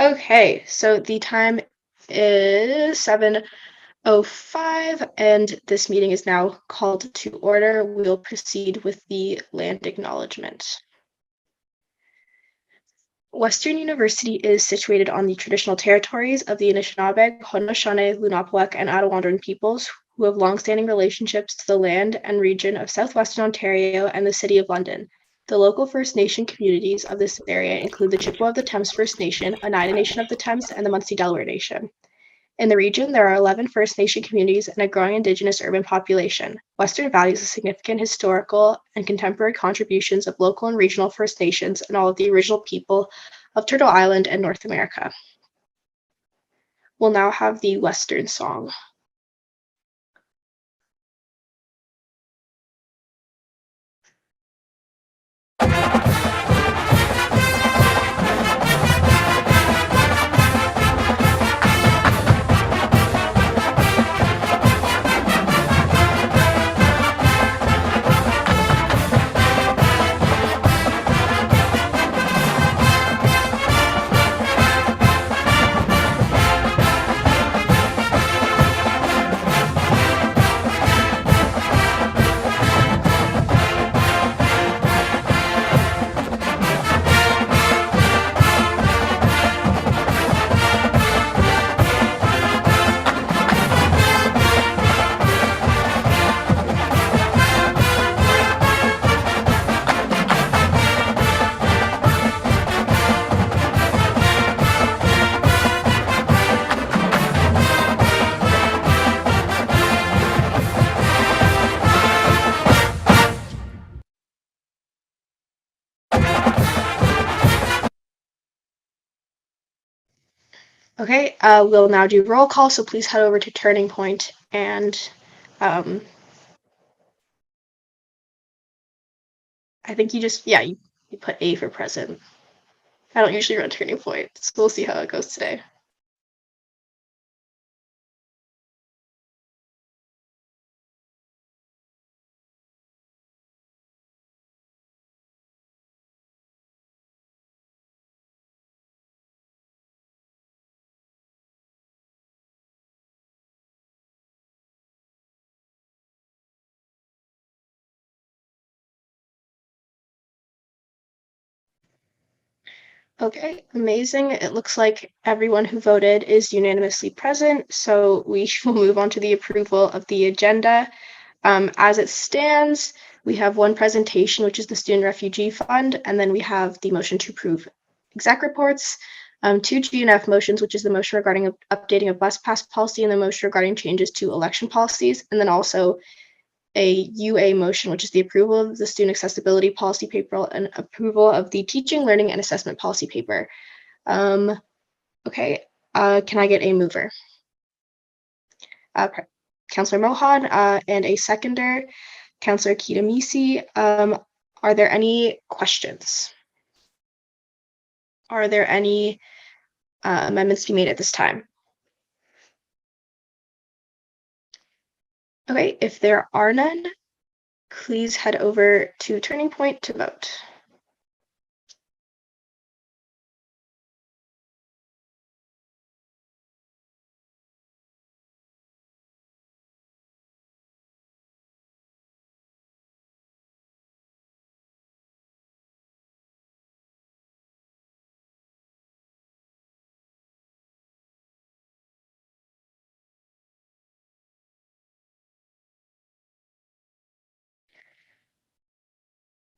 Okay, so the time is 7:05, and this meeting is now called to order. We'll proceed with the land acknowledgement. Western University is situated on the traditional territories of the Anishinaabe, Haudenosaunee, Lenape, and Attawandaron peoples, who have long-standing relationships to the land and region of southwestern Ontario and the City of London. The local First Nation communities of this area include the Chippewa of the Thames First Nation, Oneida Nation of the Thames, and the Munsee Delaware Nation. In the region, there are 11 First Nation communities and a growing Indigenous urban population. Western values the significant historical and contemporary contributions of local and regional First Nations and all of the original people of Turtle Island and North America. We'll now have the Western song. Okay, we'll now do roll call, so please head over to Turning Point and I think you put A for present. I don't usually run Turning Point, so we'll see how it goes today. Okay, amazing. It looks like everyone who voted is unanimously present, so we will move on to the approval of the agenda. As it stands, we have one presentation, which is the Student Refugee Fund, and then we have the motion to approve exec reports, two GNF motions, which is the motion regarding updating of bus pass policy and the motion regarding changes to election policies, and then also a UA motion, which is the approval of the student accessibility policy paper and approval of the teaching, learning, and assessment policy paper. Okay, can I get a mover? Councillor Mohan, and a seconder, Councillor Kitamisi. Are there any questions? Are there any amendments to be made at this time? Okay, if there are none, please head over to Turning Point to vote.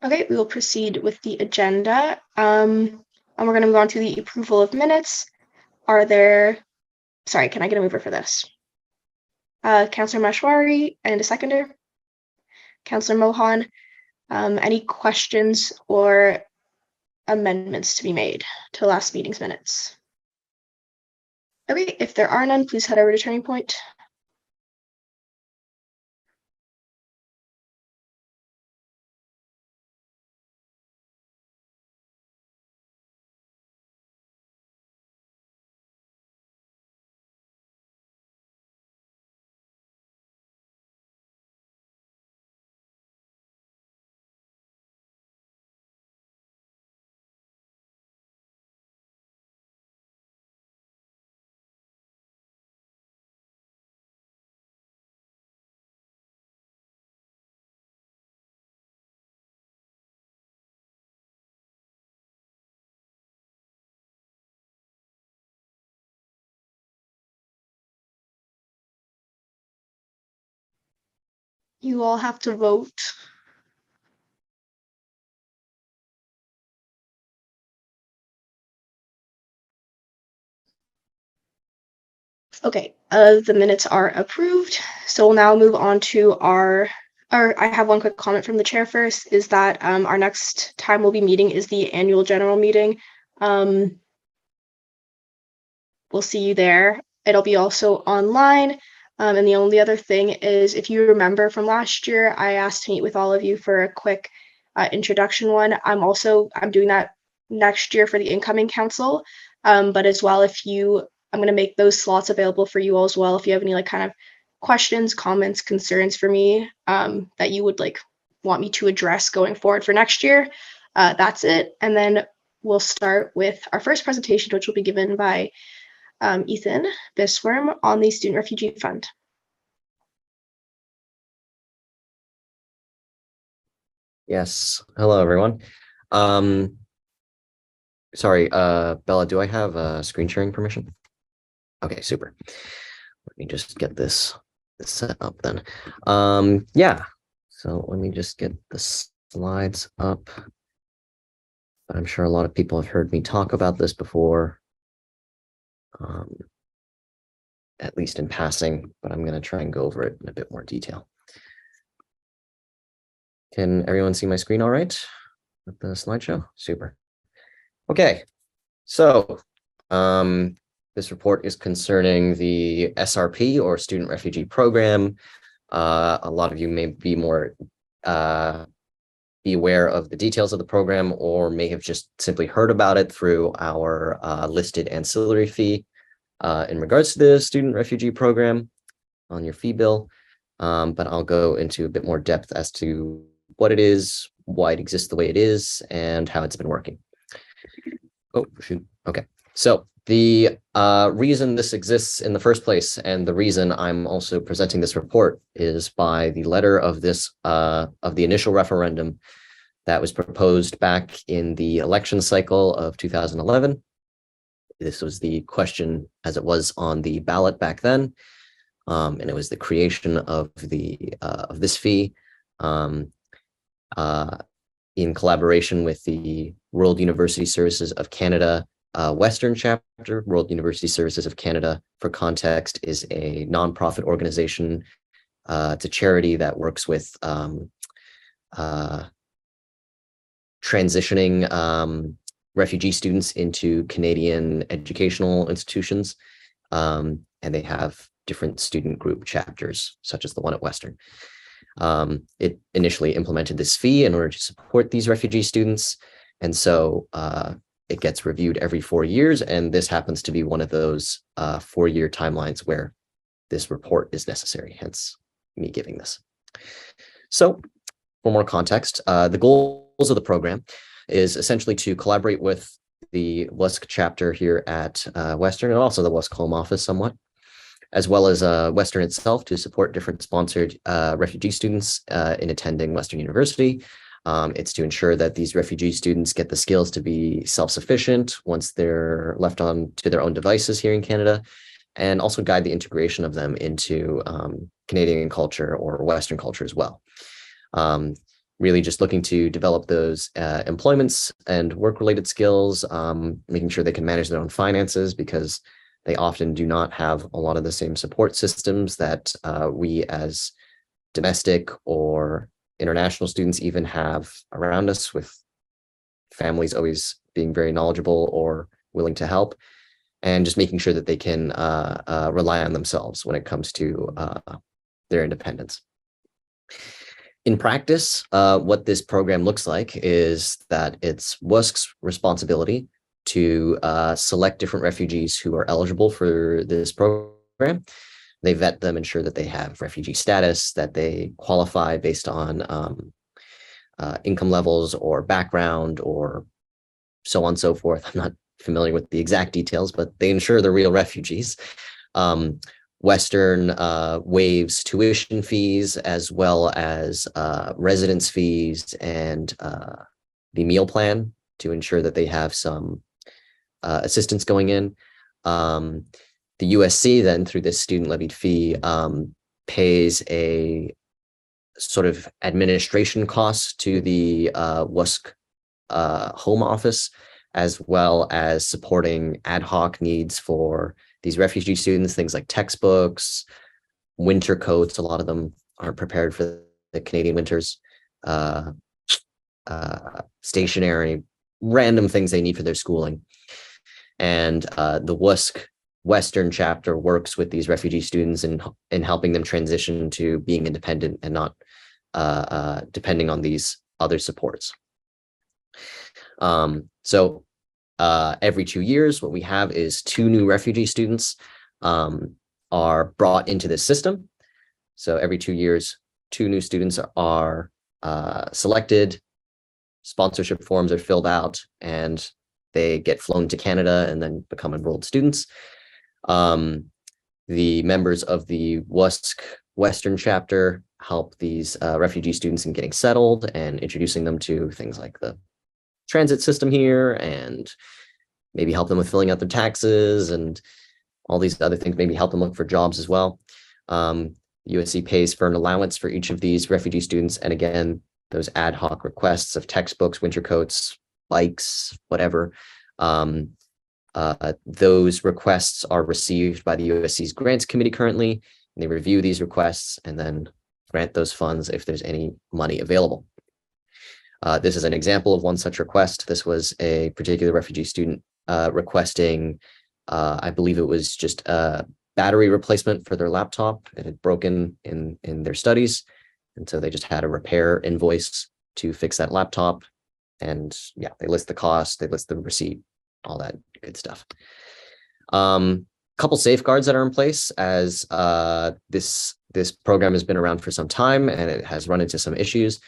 Okay, we will proceed with the agenda. And we're going to move on to the approval of minutes. Sorry, can I get a mover for this? Councillor Mashwari and a seconder. Councillor Mohan, any questions or amendments to be made to last meeting's minutes? Okay, if there are none, please head over to Turning Point. You all have to vote. Okay, the minutes are approved. So we'll now move on to I have one quick comment from the chair first, is that our next time we'll be meeting is the annual general meeting. We'll see you there. It'll be also online. And the only other thing is, if you remember from last year, I asked to meet with all of you for a quick introduction one. I'm doing that next year for the incoming council. But as well, I'm going to make those slots available for you all as well. If you have any like kind of questions, comments, concerns for me that you would like want me to address going forward for next year, that's it. And then we'll start with our first presentation, which will be given by Ethan Bisworm on the Student Refugee Fund. Yes. Hello, everyone. Sorry, Bella, do I have screen sharing permission? Okay, super. Let me just get this set up then. Yeah. So let me just get the slides up. I'm sure a lot of people have heard me talk about this before, at least in passing, but I'm going to try and go over it in a bit more detail. Can everyone see my screen all right with the slideshow? Super. Okay, so this report is concerning the SRP, or Student Refugee Program. A lot of you may be be aware of the details of the program, or may have just simply heard about it through our listed ancillary fee in regards to the Student Refugee Program on your fee bill. But I'll go into a bit more depth as to what it is, why it exists the way it is, and how it's been working. Oh, shoot. Okay. So the reason this exists in the first place, and the reason I'm also presenting this report, is by the letter of this of the initial referendum that was proposed back in the election cycle of 2011. This was the question as it was on the ballot back then, and it was the creation of this fee in collaboration with the World University Services of Canada Western chapter. World University Services of Canada, for context, is a nonprofit organization. It's a charity that works with transitioning refugee students into Canadian educational institutions. And they have different student group chapters, such as the one at Western. It initially implemented this fee in order to support these refugee students. And so it gets reviewed every 4 years. And this happens to be one of those 4-year timelines where this report is necessary, hence me giving this. So for more context, the goals of the program is essentially to collaborate with the WSC chapter here at Western, and also the WSC home office somewhat, as well as Western itself, to support different sponsored refugee students in attending Western University. It's to ensure that these refugee students get the skills to be self-sufficient once they're left on to their own devices here in Canada, and also guide the integration of them into Canadian culture or Western culture as well. Really just looking to develop those employments and work-related skills, making sure they can manage their own finances, because they often do not have a lot of the same support systems that we as domestic or international students even have around us, with families always being very knowledgeable or willing to help, and just making sure that they can rely on themselves when it comes to their independence. In practice, what this program looks like is that it's WSC's responsibility to select different refugees who are eligible for this program. They vet them, ensure that they have refugee status, that they qualify based on income levels or background or so on and so forth. I'm not familiar with the exact details, but they ensure they're real refugees. Western waives tuition fees, as well as residence fees and the meal plan, to ensure that they have some assistance going in. The USC then, through this student levied fee, pays a sort of administration costs to the WUSC home office, as well as supporting ad hoc needs for these refugee students, things like textbooks, winter coats. A lot of them aren't prepared for the Canadian winters, stationery, random things they need for their schooling. And the WUSC Western chapter works with these refugee students in helping them transition to being independent and not depending on these other supports. So every 2 years, what we have is 2 new refugee students are brought into this system. So every 2 years, 2 new students are selected, sponsorship forms are filled out, and they get flown to Canada and then become enrolled students. The members of the WUSC Western chapter help these refugee students in getting settled and introducing them to things like the transit system here, and maybe help them with filling out their taxes and all these other things, maybe help them look for jobs as well. USC pays for an allowance for each of these refugee students. And again, those ad hoc requests of textbooks, winter coats, bikes, whatever, those requests are received by the USC's grants committee currently, and they review these requests and then grant those funds if there's any money available. This is an example of one such request. This was a particular refugee student requesting, I believe it was just a battery replacement for their laptop. It had broken in their studies. And so they just had a repair invoice to fix that laptop. And yeah, they list the cost, they list the receipt, all that good stuff. Couple safeguards that are in place as this program has been around for some time and it has run into some issues.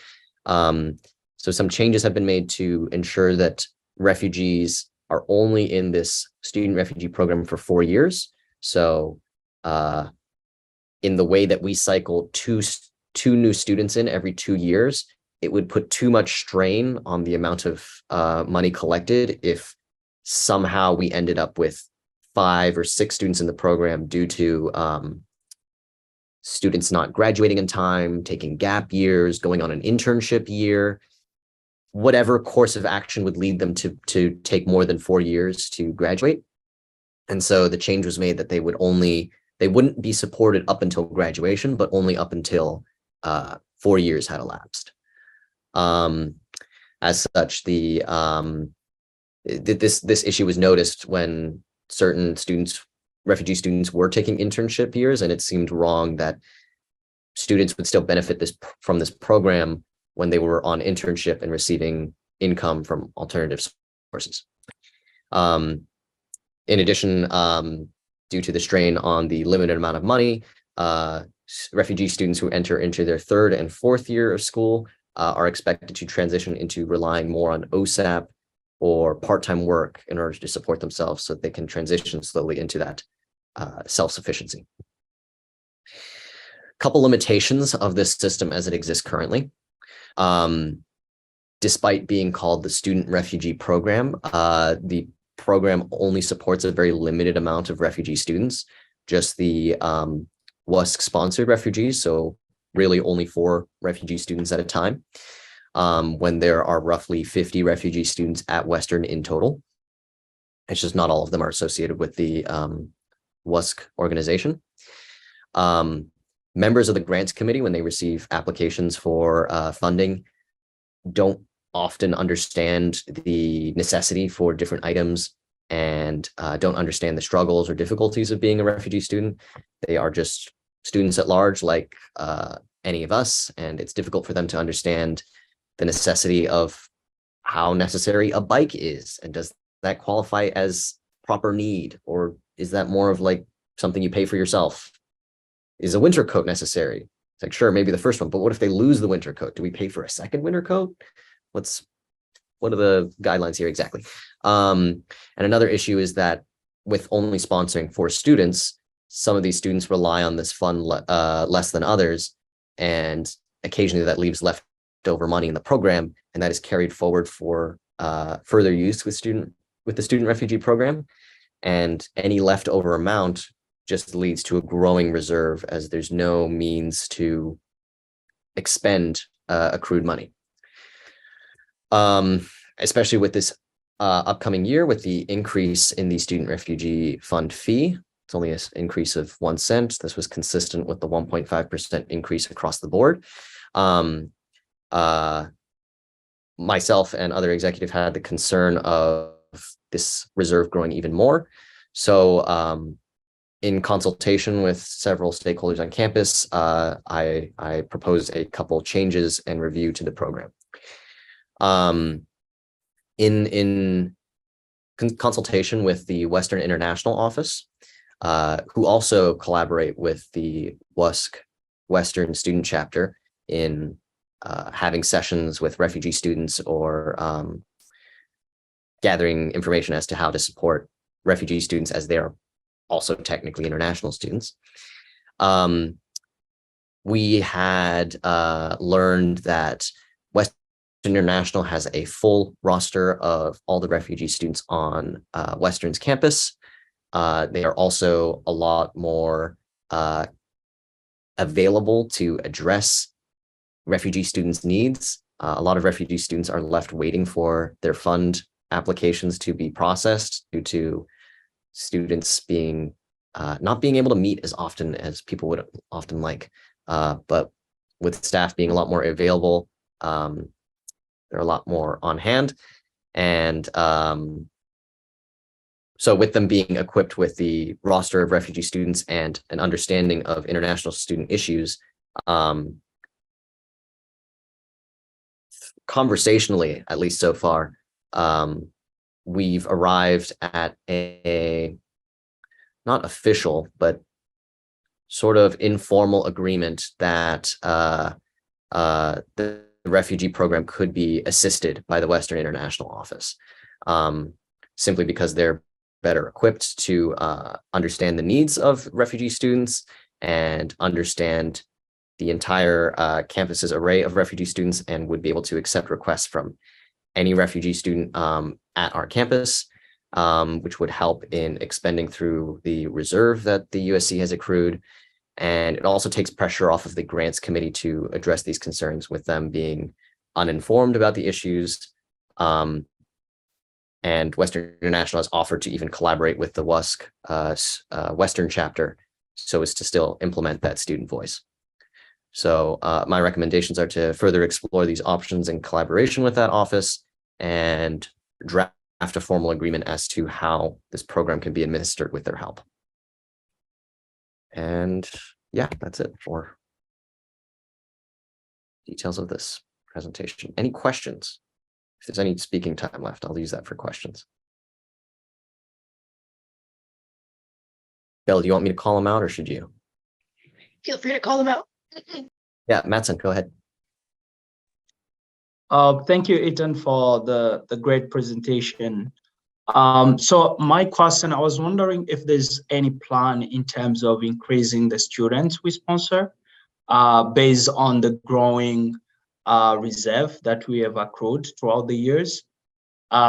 So some changes have been made to ensure that refugees are only in this student refugee program for 4 years. So in the way that we cycle two new students in every 2 years, it would put too much strain on the amount of money collected if somehow we ended up with 5 or 6 students in the program due to students not graduating in time, taking gap years, going on an internship year, whatever course of action would lead them to take more than 4 years to graduate. And so the change was made that they wouldn't be supported up until graduation, but only up until 4 years had elapsed. As such, this issue was noticed when certain students, refugee students, were taking internship years, and it seemed wrong that students would still benefit from this program when they were on internship and receiving income from alternative sources. In addition, due to the strain on the limited amount of money, refugee students who enter into their 3rd and 4th year of school are expected to transition into relying more on OSAP or part-time work in order to support themselves so that they can transition slowly into that self-sufficiency. Couple limitations of this system as it exists currently. Despite being called the Student Refugee Program, the program only supports a very limited amount of refugee students, just the WUSC-sponsored refugees, so really only 4 refugee students at a time, when there are roughly 50 refugee students at Western in total. It's just not all of them are associated with the WUSC organization. Members of the grants committee, when they receive applications for funding, don't often understand the necessity for different items and don't understand the struggles or difficulties of being a refugee student. They are just students at large like any of us, and it's difficult for them to understand the necessity of how necessary a bike is, and does that qualify as proper need, or is that more of like something you pay for yourself? Is a winter coat necessary? It's like, sure, maybe the first one, but what if they lose the winter coat? Do we pay for a second winter coat? What are the guidelines here exactly? And another issue is that with only sponsoring 4 students, some of these students rely on this fund less than others, and occasionally that leaves leftover money in the program, and that is carried forward for further use with the student refugee program. And any leftover amount just leads to a growing reserve, as there's no means to expend accrued money. Especially with this upcoming year, with the increase in the student refugee fund fee. It's only an increase of 1 cent. This was consistent with the 1.5% increase across the board. Myself and other executive had the concern of this reserve growing even more. So in consultation with several stakeholders on campus, I proposed a couple changes and review to the program. In consultation with the Western International Office, who also collaborate with the WUSC Western Student Chapter in having sessions with refugee students or gathering information as to how to support refugee students, as they are also technically international students. We had learned that Western International has a full roster of all the refugee students on Western's campus. They are also a lot more available to address refugee students' needs. A lot of refugee students are left waiting for their fund applications to be processed due to students being not being able to meet as often as people would often like. But with staff being a lot more available, they're a lot more on hand. And so with them being equipped with the roster of refugee students and an understanding of international student issues, conversationally, at least so far, we've arrived at a not official, but sort of informal agreement that the refugee program could be assisted by the Western International Office, simply because they're better equipped to understand the needs of refugee students and understand the entire campus's array of refugee students, and would be able to accept requests from any refugee student at our campus, which would help in expending through the reserve that the USC has accrued. And it also takes pressure off of the grants committee to address these concerns, with them being uninformed about the issues. And Western International has offered to even collaborate with the WUSC Western chapter so as to still implement that student voice. So my recommendations are to further explore these options in collaboration with that office and draft a formal agreement as to how this program can be administered with their help. And yeah, that's it for details of this presentation. Any questions? If there's any speaking time left, I'll use that for questions. Bill, do you want me to call them out, or should you? Feel free to call them out. Yeah, Mattson, go ahead. Thank you, Ethan, for the great presentation. So my question, I was wondering if there's any plan in terms of increasing the students we sponsor based on the growing reserve that we have accrued throughout the years.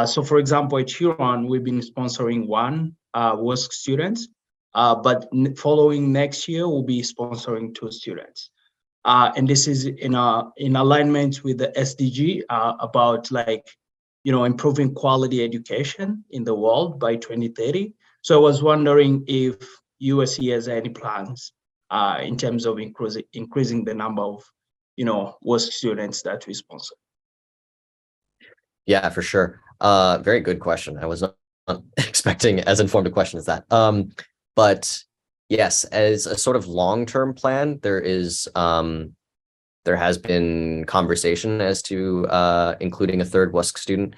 So for example, at Huron, we've been sponsoring one WUSC student, but following next year, we'll be sponsoring 2 students. And this is in alignment with the SDG about improving quality education in the world by 2030. So I was wondering if USC has any plans in terms of increasing the number of WUSC students that we sponsor. Yeah, for sure. Very good question. I was not expecting as informed a question as that. But yes, as a sort of long-term plan, there has been conversation as to including a third WUSC student.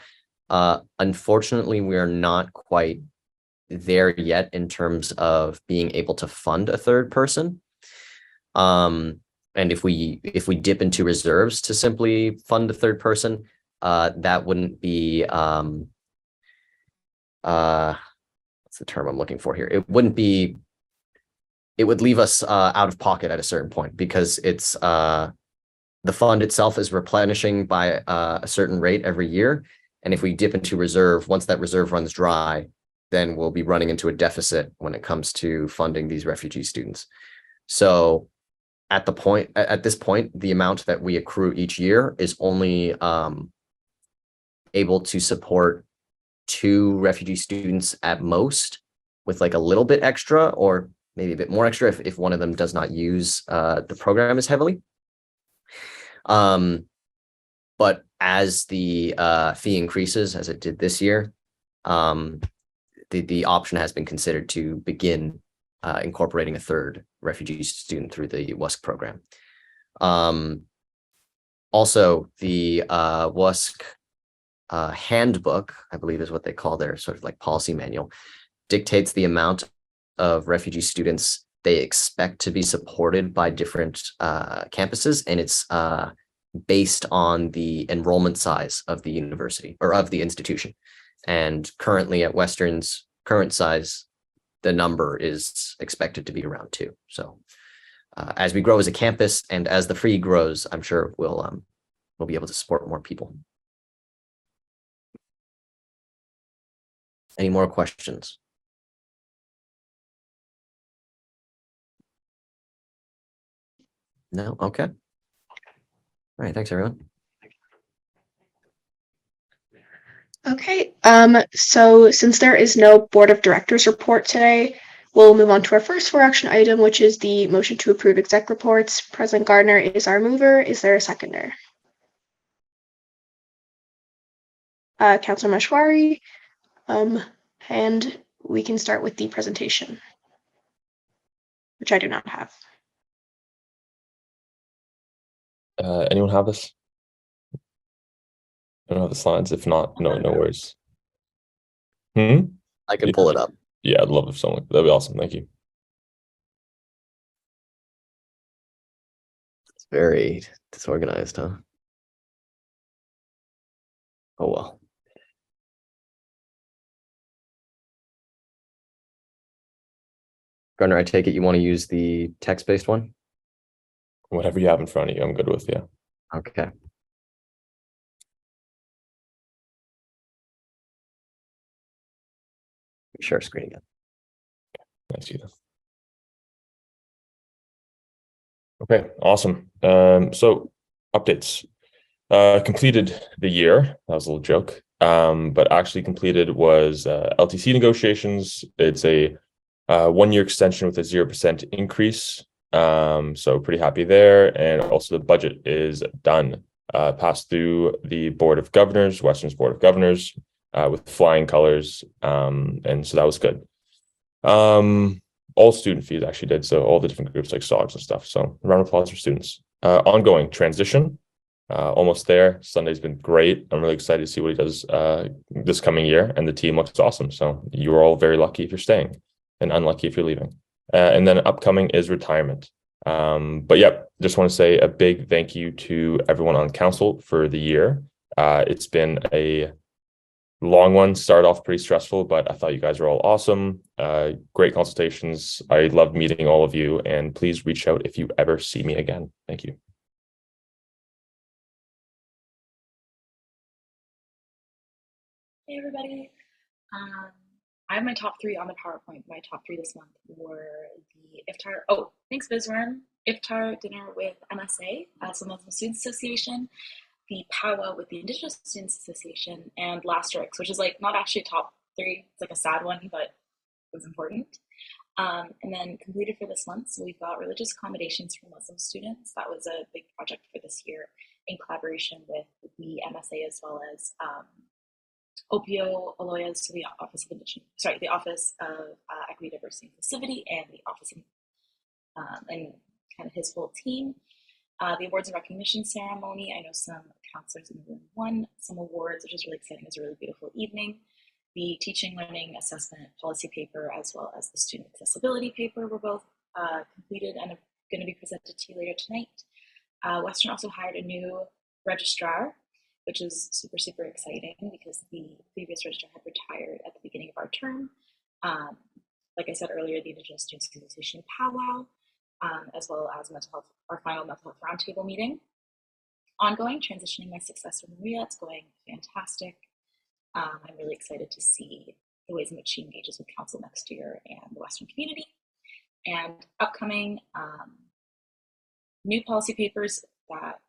Unfortunately, we are not quite there yet in terms of being able to fund a third person. And if we dip into reserves to simply fund a third person, that wouldn't be what's the term I'm looking for here? It would leave us out of pocket at a certain point, because it's the fund itself is replenishing by a certain rate every year. And if we dip into reserve, once that reserve runs dry, then we'll be running into a deficit when it comes to funding these refugee students. So at this point, the amount that we accrue each year is only able to support 2 refugee students at most, with like a little bit extra, or maybe a bit more extra if one of them does not use the program as heavily. But as the fee increases, as it did this year, the option has been considered to begin incorporating a 3rd refugee student through the WUSC program. Also, the WUSC handbook, I believe is what they call their sort of like policy manual, dictates the amount of refugee students they expect to be supported by different campuses, and it's based on the enrollment size of the university or of the institution. And currently at Western's current size, the number is expected to be around 2. So as we grow as a campus and as the free grows, I'm sure we'll be able to support more people. Any more questions? No? Okay. All right. Thanks, everyone. Okay, so since there is no board of directors report today, we'll move on to our first 4 action item, which is the motion to approve exec reports. President Gardner is our mover. Is there a seconder? Councilor Mashwari, and we can start with the presentation, which I do not have. Anyone have this? I don't have the slides. If not, no worries. I can pull it up. Yeah, I'd love if someone. That'd be awesome. Thank you. It's very disorganized, huh? Oh, well. Gardner, I take it you want to use the text-based one? Whatever you have in front of you, I'm good with. Yeah. Okay. Share screen again. Nice, Ethan. Okay, awesome. So updates. Completed the year. That was a little joke. But actually completed was LTC negotiations. It's a 1-year extension with a 0% increase. So pretty happy there. And also the budget is done. Passed through the Board of Governors, Western's Board of Governors, with flying colors. And so that was good. All student fees actually did. So all the different groups like SOGs and stuff. So round of applause for students. Ongoing transition. Almost there. Sunday's been great. I'm really excited to see what he does this coming year. And the team looks awesome. So you're all very lucky if you're staying and unlucky if you're leaving. And then upcoming is retirement. But yeah, just want to say a big thank you to everyone on council for the year. It's been a long one, started off pretty stressful, but I thought you guys were all awesome. Great consultations. I loved meeting all of you, and please reach out if you ever see me again. Thank you. Hey everybody. I have my top 3 on the PowerPoint. My top 3 this month were the iftar. Oh, thanks, Bizworm. Iftar dinner with MSA, so Muslim Students Association, the powwow with the Indigenous Students Association, and Lasterix, which is like not actually top 3. It's like a sad one, but it was important. And then completed for this month, so we've got religious accommodations for Muslim students. That was a big project for this year in collaboration with the MSA as well as Opio Aloyas, so the Office of the Office of Equity, Diversity, and Inclusivity, and the Office of, and kind of his whole team. The awards and recognition ceremony. I know some counselors in the room won some awards, which is really exciting. It was a really beautiful evening. The teaching, learning, assessment policy paper, as well as the student accessibility paper, were both completed and are going to be presented to you later tonight. Western also hired a new registrar, which is super, super exciting because the previous registrar had retired at the beginning of our term. Like I said earlier, the Indigenous Students Association powwow, as well as mental health, our final mental health roundtable meeting. Ongoing, transitioning my successor, Maria. It's going fantastic. I'm really excited to see the ways in which she engages with council next year and the Western community. And upcoming, new policy papers that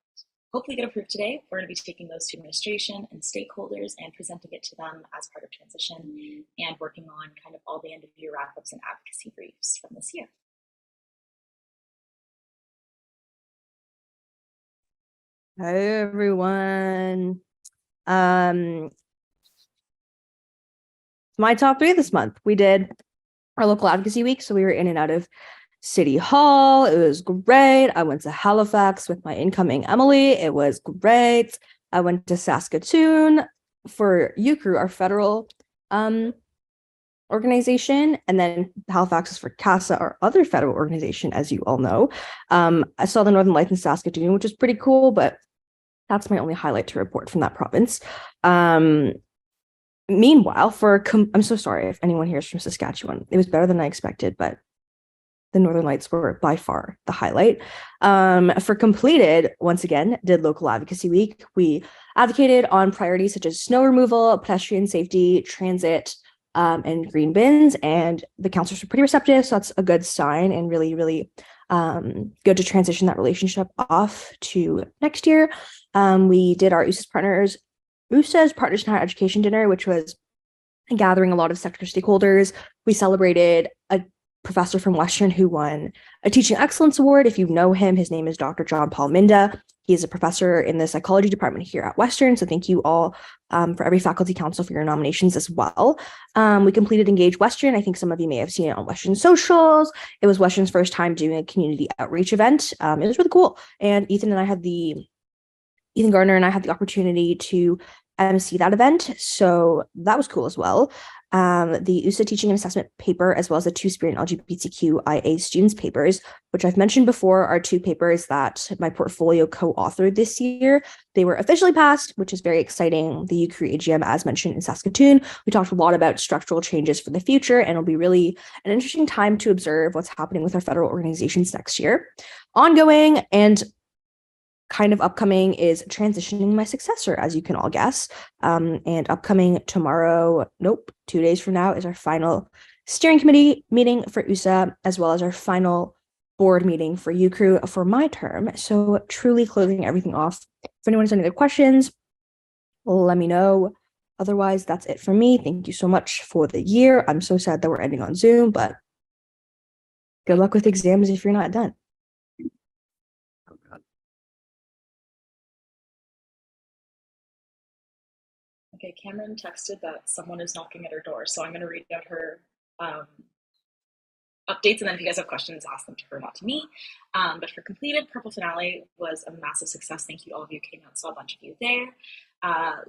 hopefully get approved today. We're going to be taking those to administration and stakeholders and presenting it to them as part of transition and working on kind of all the end of year wrap-ups and advocacy briefs from this year. Hi everyone. My top 3 this month. We did our local advocacy week, so we were in and out of City Hall. It was great. I went to Halifax with my incoming Emily. It was great. I went to Saskatoon for UCRU, our federal organization, and then Halifax is for CASA, our other federal organization, as you all know. I saw the Northern Lights in Saskatoon, which is pretty cool, but that's my only highlight to report from that province. Meanwhile, I'm so sorry if anyone here is from Saskatchewan. It was better than I expected, but the Northern Lights were by far the highlight. For completed, once again, did local advocacy week. We advocated on priorities such as snow removal, pedestrian safety, transit, and green bins, and the councillors were pretty receptive, so that's a good sign and really, really good to transition that relationship off to next year. We did our USC's Partners in Higher Education dinner, which was gathering a lot of sector stakeholders. We celebrated a professor from Western who won a Teaching Excellence Award. If you know him, his name is Dr. John Paul Minda. He is a professor in the psychology department here at Western. So thank you all for every faculty council for your nominations as well. We completed Engage Western. I think some of you may have seen it on Western socials. It was Western's first time doing a community outreach event. It was really cool. And Ethan Gardner and I had the opportunity to MC that event. So that was cool as well. The USA Teaching and Assessment paper, as well as the Two-Spirit and LGBTQIA students papers, which I've mentioned before, are 2 papers that my portfolio co-authored this year. They were officially passed, which is very exciting. The UCRU AGM, as mentioned in Saskatoon, we talked a lot about structural changes for the future, and it'll be really an interesting time to observe what's happening with our federal organizations next year. Ongoing and kind of upcoming is transitioning my successor, as you can all guess. And upcoming tomorrow, 2 days from now, is our final steering committee meeting for USA, as well as our final board meeting for UCRU for my term. So truly closing everything off. If anyone has any other questions, let me know. Otherwise, that's it for me. Thank you so much for the year. I'm so sad that we're ending on Zoom, but good luck with exams if you're not done. Okay, Cameron texted that someone is knocking at her door, so I'm going to read out her updates, and then if you guys have questions, ask them to her, not to me. But for completed, Purple Finale was a massive success. Thank you all of you came out, saw a bunch of you there.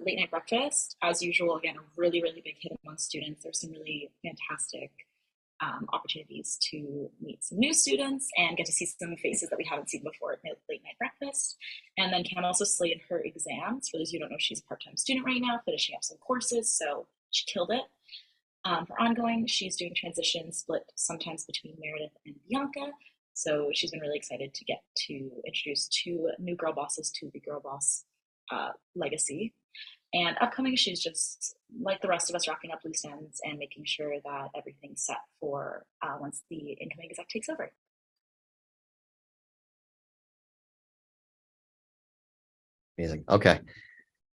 Late night breakfast, as usual, again, a really, really big hit among students. There's some really fantastic opportunities to meet some new students and get to see some faces that we haven't seen before at late night breakfast. And then Cam also slated her exams. For those of you who don't know, she's a part-time student right now, finishing up some courses, so she killed it. For ongoing, she's doing transition split sometimes between Meredith and Bianca. So she's been really excited to get to introduce 2 new girl bosses to the Girl Boss legacy. And upcoming, she's just, like the rest of us, wrapping up loose ends and making sure that everything's set for once the incoming exec takes over. Amazing. Okay.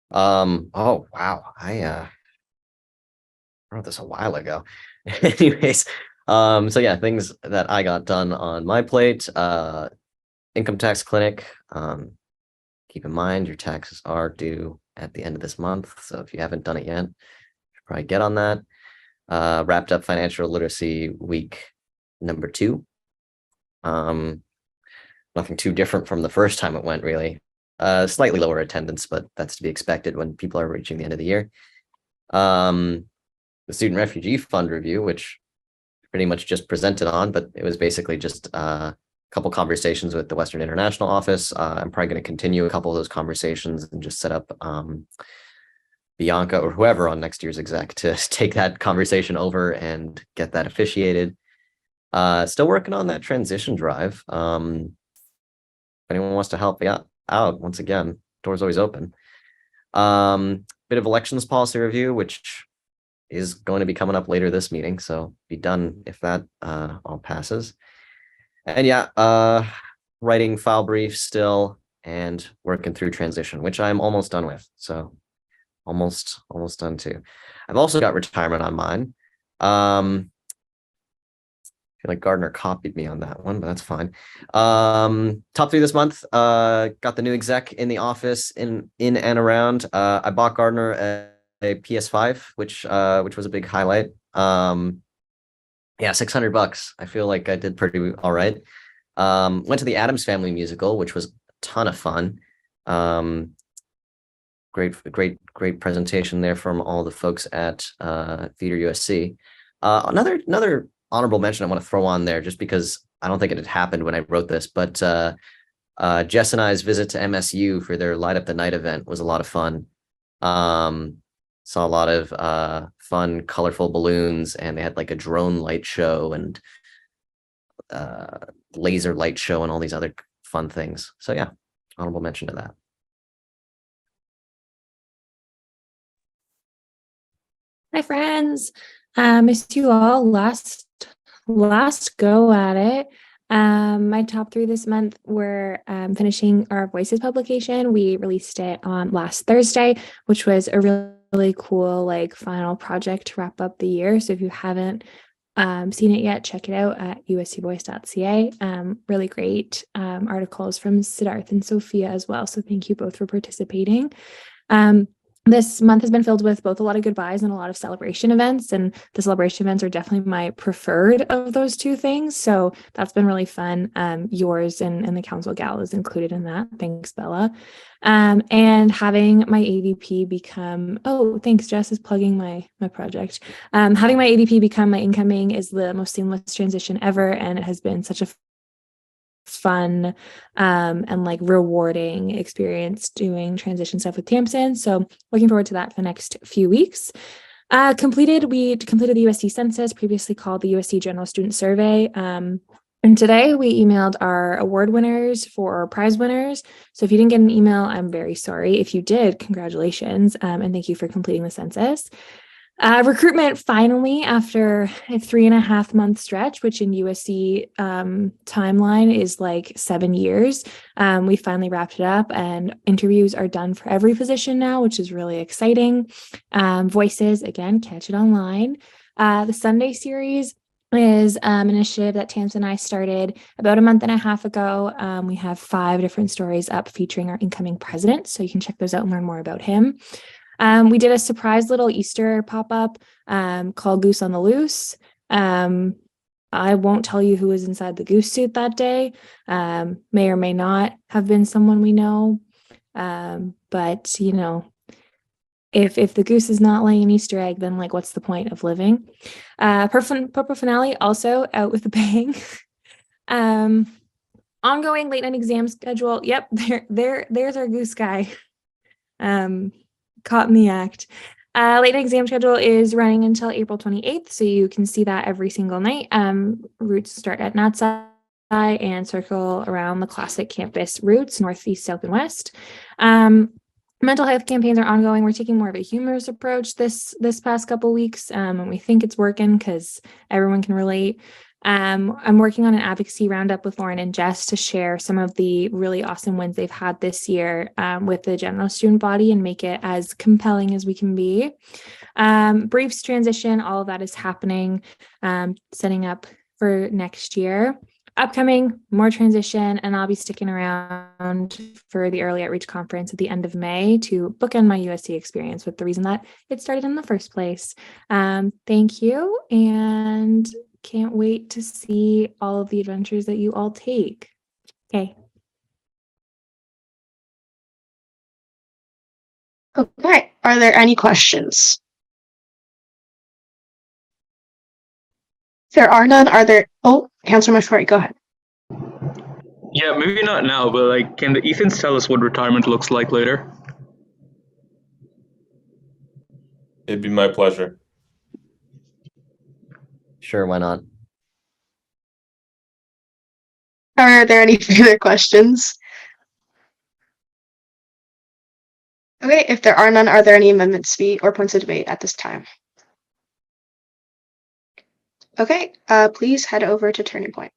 Oh wow. I wrote this a while ago. Anyways, so yeah, things that I got done on my plate. Income tax clinic. Keep in mind your taxes are due at the end of this month. So if you haven't done it yet, you should probably get on that. Wrapped up financial literacy week number 2. Nothing too different from the first time it went, really. Slightly lower attendance, but that's to be expected when people are reaching the end of the year. The Student Refugee Fund review, which pretty much just presented on, but it was basically just a couple conversations with the Western International Office. I'm probably going to continue a couple of those conversations and just set up Bianca or whoever on next year's exec to take that conversation over and get that officiated. Still working on that transition drive. If anyone wants to help out, once again, doors always open. Bit of elections policy review, which is going to be coming up later this meeting, so be done if that all passes. And yeah, writing file briefs still and working through transition, which I'm almost done with. So almost done too. I've also got retirement on mine. I feel like Gardner copied me on that one, but that's fine. Top 3 this month. Got the new exec in the office in and around. I bought Gardner a PS5, which was a big highlight. Yeah, $600. I feel like I did pretty all right. Went to the Addams Family musical, which was a ton of fun. Great presentation there from all the folks at Theater USC. Another honorable mention I want to throw on there, just because I don't think it had happened when I wrote this, but Jess and I's visit to MSU for their Light Up the Night event was a lot of fun. Saw a lot of fun, colorful balloons, and they had like a drone light show and laser light show and all these other fun things. So yeah, honorable mention to that. Hi friends, missed you all last go at it. My top 3 this month were finishing our Voices publication. We released it on last Thursday, which was a really cool like final project to wrap up the year. So if you haven't seen it yet, check it out at uscvoice.ca. Really great articles from Siddharth and Sophia as well. So thank you both for participating. This month has been filled with both a lot of goodbyes and a lot of celebration events, and the celebration events are definitely my preferred of those 2 things. So that's been really fun. Yours and the council gal is included in that. Thanks, Bella. And having my AVP become, oh, thanks, Jess is plugging my project. Having my AVP become my incoming is the most seamless transition ever, and it has been such a fun and like rewarding experience doing transition stuff with Tamsin. So looking forward to that for the next few weeks. We completed the USC census, previously called the USC General Student Survey. And today we emailed our award winners for our prize winners. So if you didn't get an email, I'm very sorry. If you did, congratulations, and thank you for completing the census. Recruitment finally, after a 3.5-month stretch, which in USC timeline is like 7 years, we finally wrapped it up, and interviews are done for every position now, which is really exciting. Voices, again, catch it online. The Sunday series is an initiative that Tamsin and I started about a month and a half ago. We have 5 different stories up featuring our incoming president, so you can check those out and learn more about him. We did a surprise little Easter pop-up called Goose on the Loose. I won't tell you who was inside the goose suit that day. May or may not have been someone we know. But, you know, if the goose is not laying an Easter egg, then like, what's the point of living? Purple Finale also out with a bang. Ongoing late night exam schedule. Yep, there's our goose guy. Caught in the act. Late night exam schedule is running until April 28th, so you can see that every single night. Routes start at Natsai and circle around the classic campus routes, northeast, south, and west. Mental health campaigns are ongoing. We're taking more of a humorous approach this past couple weeks, and we think it's working because everyone can relate. I'm working on an advocacy roundup with Lauren and Jess to share some of the really awesome wins they've had this year with the general student body and make it as compelling as we can be. Briefs transition, all of that is happening, setting up for next year. Upcoming, more transition, and I'll be sticking around for the Early Outreach Conference at the end of May to bookend my USC experience with the reason that it started in the first place. Thank you, and can't wait to see all of the adventures that you all take. Okay. Okay, are there any questions? If there are none, are there, oh, Councilor Mashwari, go ahead. Yeah, maybe not now, but like, can the Ethans tell us what retirement looks like later? It'd be my pleasure. Sure, why not? Are there any further questions? Okay, if there are none, are there any amendments to be or points of debate at this time? Okay, please head over to Turning Point.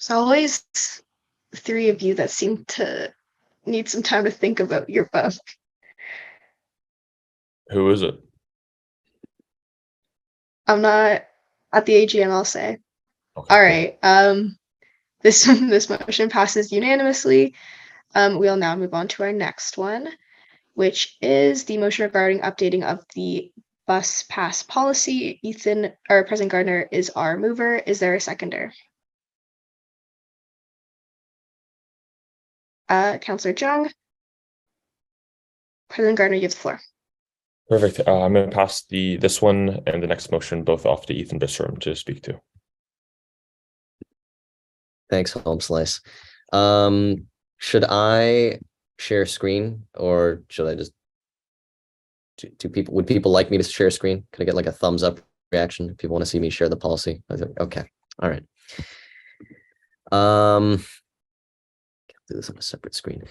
There's always three of you that seem to need some time to think about your vote. Who is it? I'm not at the AGM, I'll say. Okay, All cool. right. This motion passes unanimously. We'll now move on to our next one, which is the motion regarding updating of the bus pass policy. Ethan, or President Gardner, is our mover. Is there a seconder? Councillor Jung. President Gardner, you have the floor. Perfect. I'm going to pass this one and the next motion both off to Ethan Bisserm to speak to. Thanks, Home Slice. Should I share screen, or should I just would people like me to share screen? Can I get like a thumbs up reaction if people want to see me share the policy? Okay. All right. Do this on a separate screen.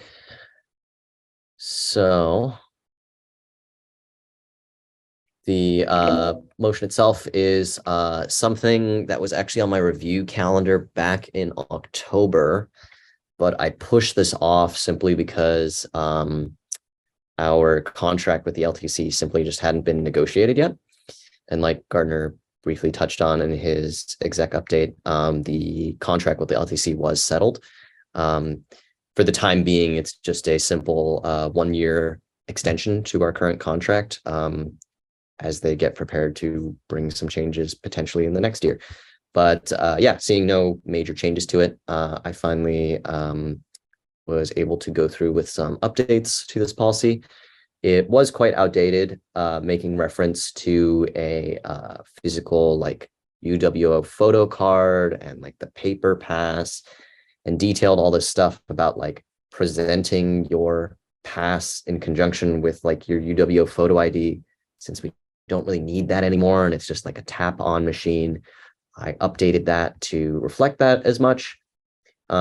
So the motion itself is something that was actually on my review calendar back in October, but I pushed this off simply because our contract with the LTC simply just hadn't been negotiated yet. And like Gardner briefly touched on in his exec update, the contract with the LTC was settled. For the time being, it's just a simple 1-year extension to our current contract as they get prepared to bring some changes potentially in the next year. But yeah, seeing no major changes to it, I finally was able to go through with some updates to this policy. It was quite outdated, making reference to a physical like UWO photo card and like the paper pass, and detailed all this stuff about like presenting your pass in conjunction with like your UWO photo ID, since we don't really need that anymore and it's just like a tap on machine. I updated that to reflect that as much. I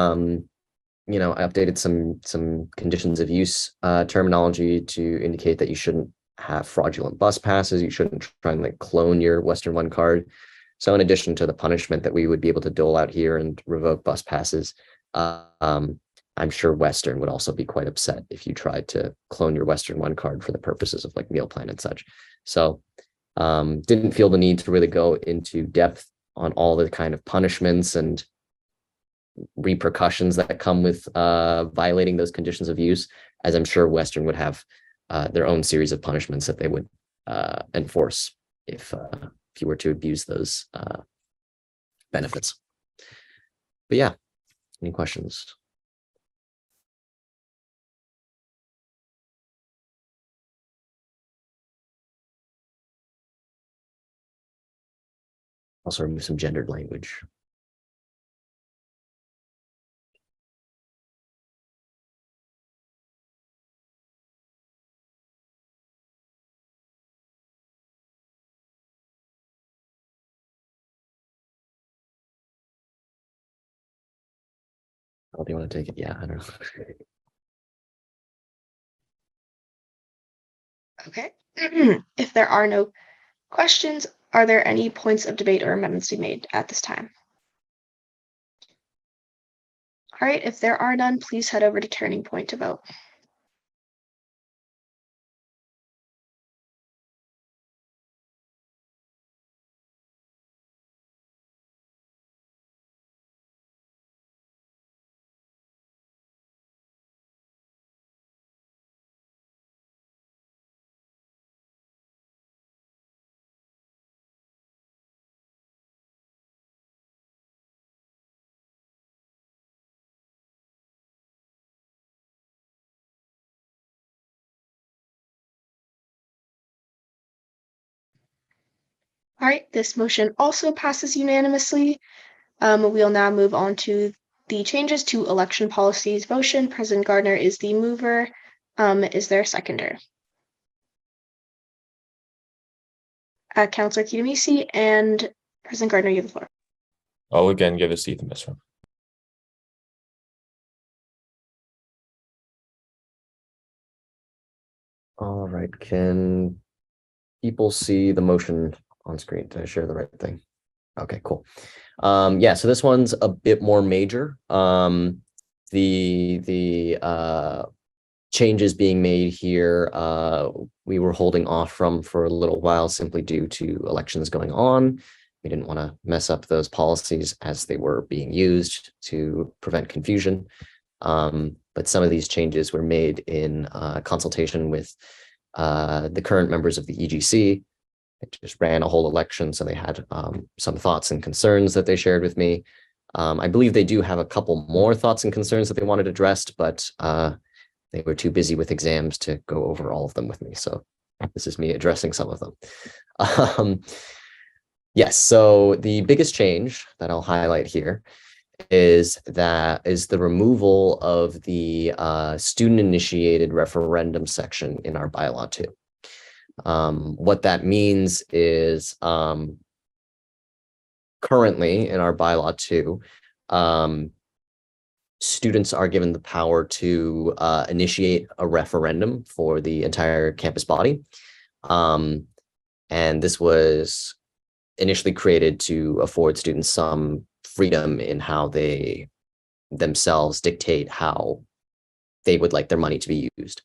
updated some conditions of use terminology to indicate that you shouldn't have fraudulent bus passes. You shouldn't try and like clone your Western One card. So in addition to the punishment that we would be able to dole out here and revoke bus passes, I'm sure Western would also be quite upset if you tried to clone your Western One card for the purposes of like meal plan and such. So didn't feel the need to really go into depth on all the kind of punishments and repercussions that come with violating those conditions of use, as I'm sure Western would have their own series of punishments that they would enforce if you were to abuse those benefits. But yeah, any questions? Also remove some gendered language. Oh, do you want to take it? Yeah, I don't know. Okay. If there are no questions, are there any points of debate or amendments to be made at this time? All right, if there are none, please head over to Turning Point to vote. All right, this motion also passes unanimously. We'll now move on to the changes to election policies motion. President Gardner is the mover. Is there a seconder? Councillor Kitamisi and President Gardner, you have the floor. I'll again give this to Ethan Bisserm. All right, can people see the motion on screen? Did I share the right thing? Okay, cool. Yeah, so this one's a bit more major. The changes being made here, we were holding off from for a little while simply due to elections going on. We didn't want to mess up those policies as they were being used to prevent confusion. But some of these changes were made in consultation with the current members of the EGC. It just ran a whole election, so they had some thoughts and concerns that they shared with me. I believe they do have a couple more thoughts and concerns that they wanted addressed, but they were too busy with exams to go over all of them with me. So this is me addressing some of them. Yes, so the biggest change that I'll highlight here is the removal of the student-initiated referendum section in our bylaw 2. What that means is currently in our bylaw 2, students are given the power to initiate a referendum for the entire campus body. And this was initially created to afford students some freedom in how they themselves dictate how they would like their money to be used.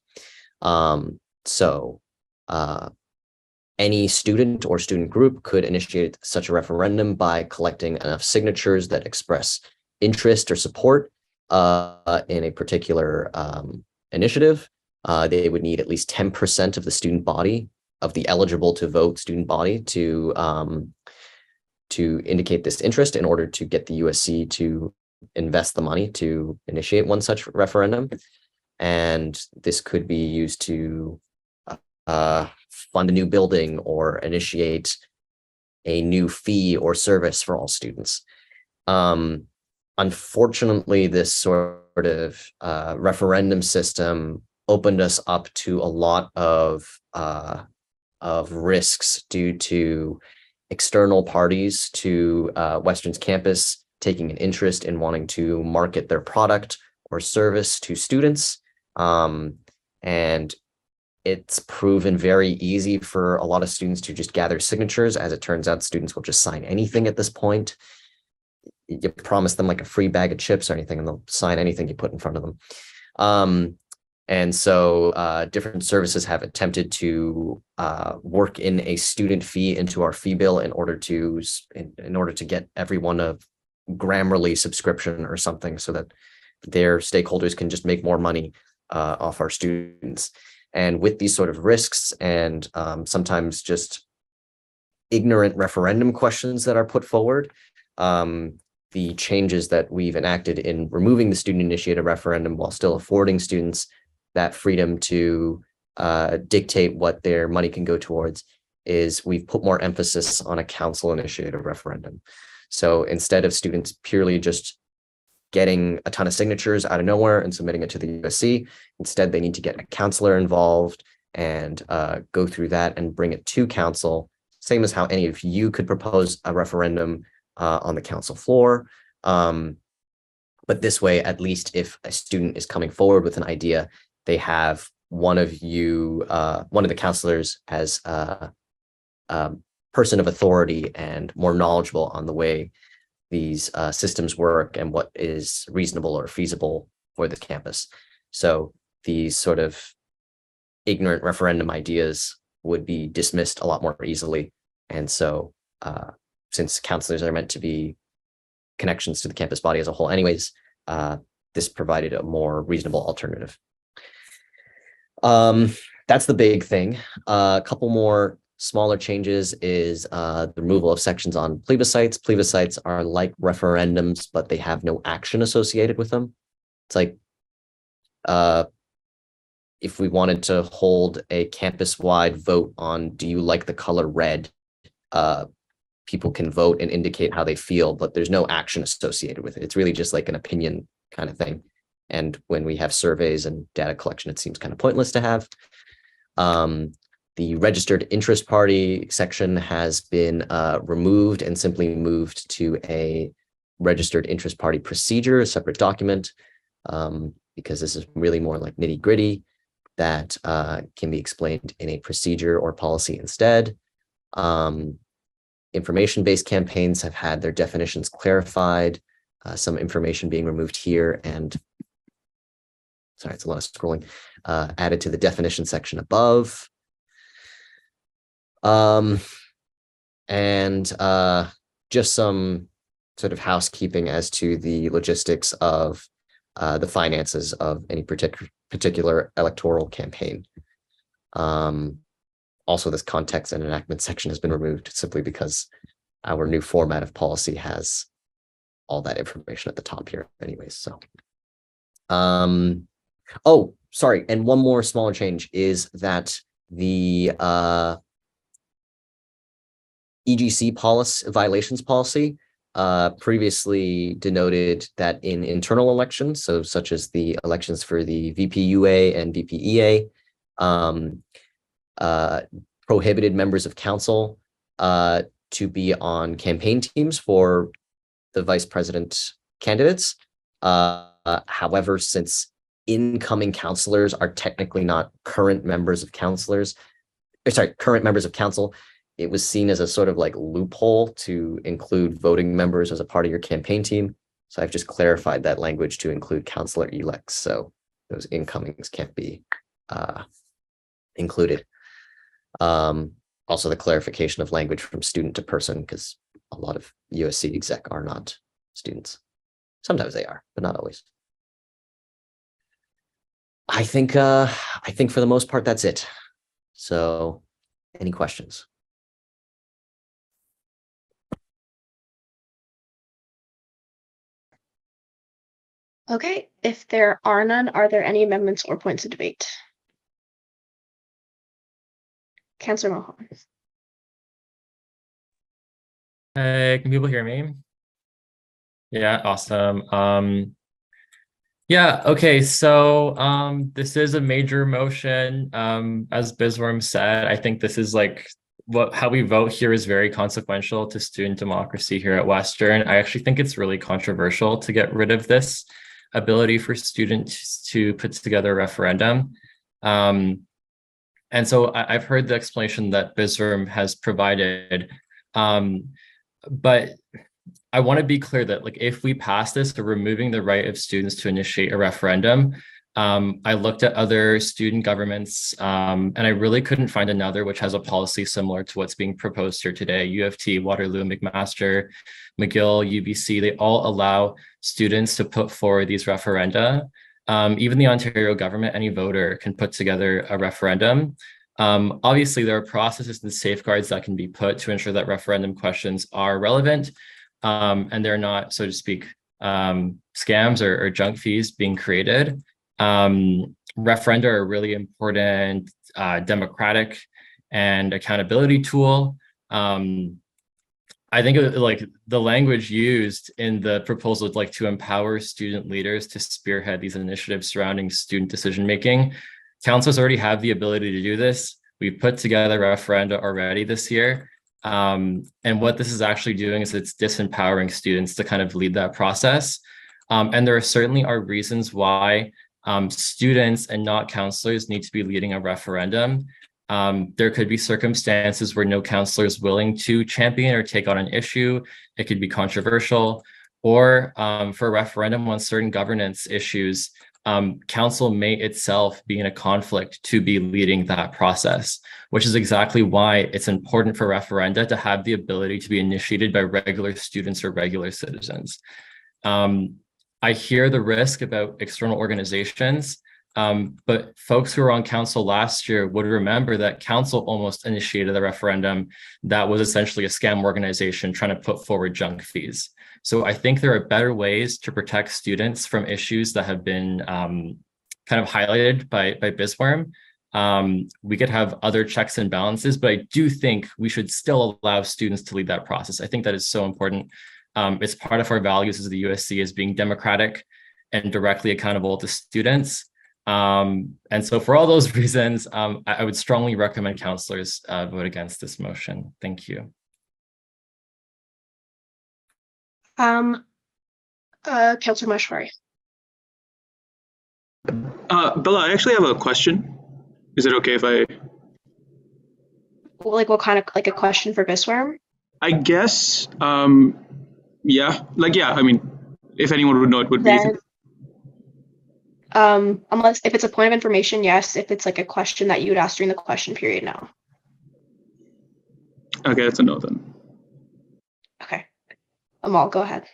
Any student or student group could initiate such a referendum by collecting enough signatures that express interest or support in a particular initiative. They would need at least 10% of the student body, of the eligible to vote student body, to indicate this interest in order to get the USC to invest the money to initiate one such referendum. And this could be used to fund a new building or initiate a new fee or service for all students. Unfortunately, this sort of referendum system opened us up to a lot of risks due to external parties to Western's campus taking an interest in wanting to market their product or service to students. And it's proven very easy for a lot of students to just gather signatures. As it turns out, students will just sign anything at this point. You promise them like a free bag of chips or anything, and they'll sign anything you put in front of them. And so different services have attempted to work in a student fee into our fee bill in order to get everyone a Grammarly subscription or something, so that their stakeholders can just make more money off our students. And with these sort of risks and sometimes just ignorant referendum questions that are put forward, the changes that we've enacted in removing the student-initiated referendum while still affording students that freedom to dictate what their money can go towards is we've put more emphasis on a council-initiated referendum. So instead of students purely just getting a ton of signatures out of nowhere and submitting it to the USC, instead they need to get a counselor involved and go through that and bring it to council, same as how any of you could propose a referendum on the council floor. But this way, at least if a student is coming forward with an idea, they have one of the counselors as a person of authority and more knowledgeable on the way these systems work and what is reasonable or feasible for the campus. So these sort of ignorant referendum ideas would be dismissed a lot more easily. And so since counselors are meant to be connections to the campus body as a whole anyways, this provided a more reasonable alternative. That's the big thing. A couple more smaller changes is the removal of sections on plebiscites. Plebiscites are like referendums, but they have no action associated with them. It's like if we wanted to hold a campus-wide vote on, do you like the color red? People can vote and indicate how they feel, but there's no action associated with it. It's really just like an opinion kind of thing. And when we have surveys and data collection, it seems kind of pointless to have. The registered interest party section has been removed and simply moved to a registered interest party procedure, a separate document, because this is really more like nitty gritty that can be explained in a procedure or policy instead. information-based campaigns have had their definitions clarified, some information being removed here, and sorry, it's a lot of scrolling, added to the definition section above. And just some sort of housekeeping as to the logistics of the finances of any particular electoral campaign. Also, this context and enactment section has been removed simply because our new format of policy has all that information at the top here anyways. So, oh, sorry. And one more smaller change is that the EGC policy, violations policy, previously denoted that in internal elections, so such as the elections for the VPUA and VPEA, prohibited members of council to be on campaign teams for the vice president candidates. However, since incoming councilors are technically not current members of current members of council, it was seen as a sort of like loophole to include voting members as a part of your campaign team. So I've just clarified that language to include councilor elects. So those incomings can't be included. Also the clarification of language from student to person, because a lot of USC exec are not students. Sometimes they are, but not always. I think for the most part, that's it. So any questions? Okay, if there are none, are there any amendments or points of debate? Councillor Mohan. Hey, can people hear me? Yeah, awesome. Yeah, okay, so this is a major motion. As Bisworm said, I think this is like how we vote here is very consequential to student democracy here at Western. I actually think it's really controversial to get rid of this ability for students to put together a referendum. And so I've heard the explanation that Bisworm has provided, but I want to be clear that like if we pass this, they're removing the right of students to initiate a referendum. I looked at other student governments and I really couldn't find another which has a policy similar to what's being proposed here today. U of T, Waterloo, McMaster, McGill, UBC, they all allow students to put forward these referenda. Even the Ontario government, any voter can put together a referendum. Obviously, there are processes and safeguards that can be put to ensure that referendum questions are relevant and they're not, so to speak, scams or junk fees being created. Referenda are a really important democratic and accountability tool. I think like the language used in the proposal like to empower student leaders to spearhead these initiatives surrounding student decision making. Councils already have the ability to do this. We've put together referenda already this year. And what this is actually doing is it's disempowering students to kind of lead that process. And there certainly are reasons why students and not counselors need to be leading a referendum. There could be circumstances where no counselor is willing to champion or take on an issue. It could be controversial, or for a referendum on certain governance issues, council may itself be in a conflict to be leading that process, which is exactly why it's important for referenda to have the ability to be initiated by regular students or regular citizens. I hear the risk about external organizations, but folks who were on council last year would remember that council almost initiated a referendum that was essentially a scam organization trying to put forward junk fees. So I think there are better ways to protect students from issues that have been kind of highlighted by Bisworm. We could have other checks and balances, but I do think we should still allow students to lead that process. I think that is so important. It's part of our values as the USC as being democratic and directly accountable to students. And so for all those reasons, I would strongly recommend counselors vote against this motion. Thank you. Councillor Mashwari. Bella, I actually have a question. Is it okay if I? Like what kind of, like a question for Bisworm? I guess, yeah, like, yeah, I mean, if anyone would know, it would be Ethan. Then, unless if it's a point of information, yes. If it's like a question that you would ask during the question period, no. Okay, that's a no then. Okay. Amal, go ahead.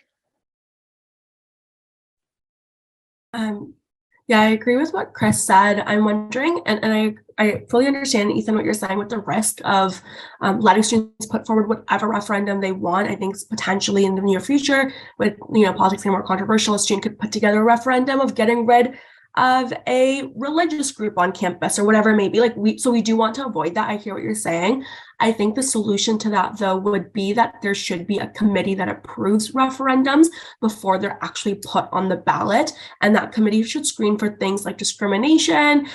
Yeah, I agree with what Chris said. I'm wondering, and I fully understand, Ethan, what you're saying with the risk of letting students put forward whatever referendum they want. I think potentially in the near future, with politics getting more controversial, a student could put together a referendum of getting rid of a religious group on campus or whatever it may be. So we do want to avoid that. I hear what you're saying. I think the solution to that, though, would be that there should be a committee that approves referendums before they're actually put on the ballot. And that committee should screen for things like discrimination,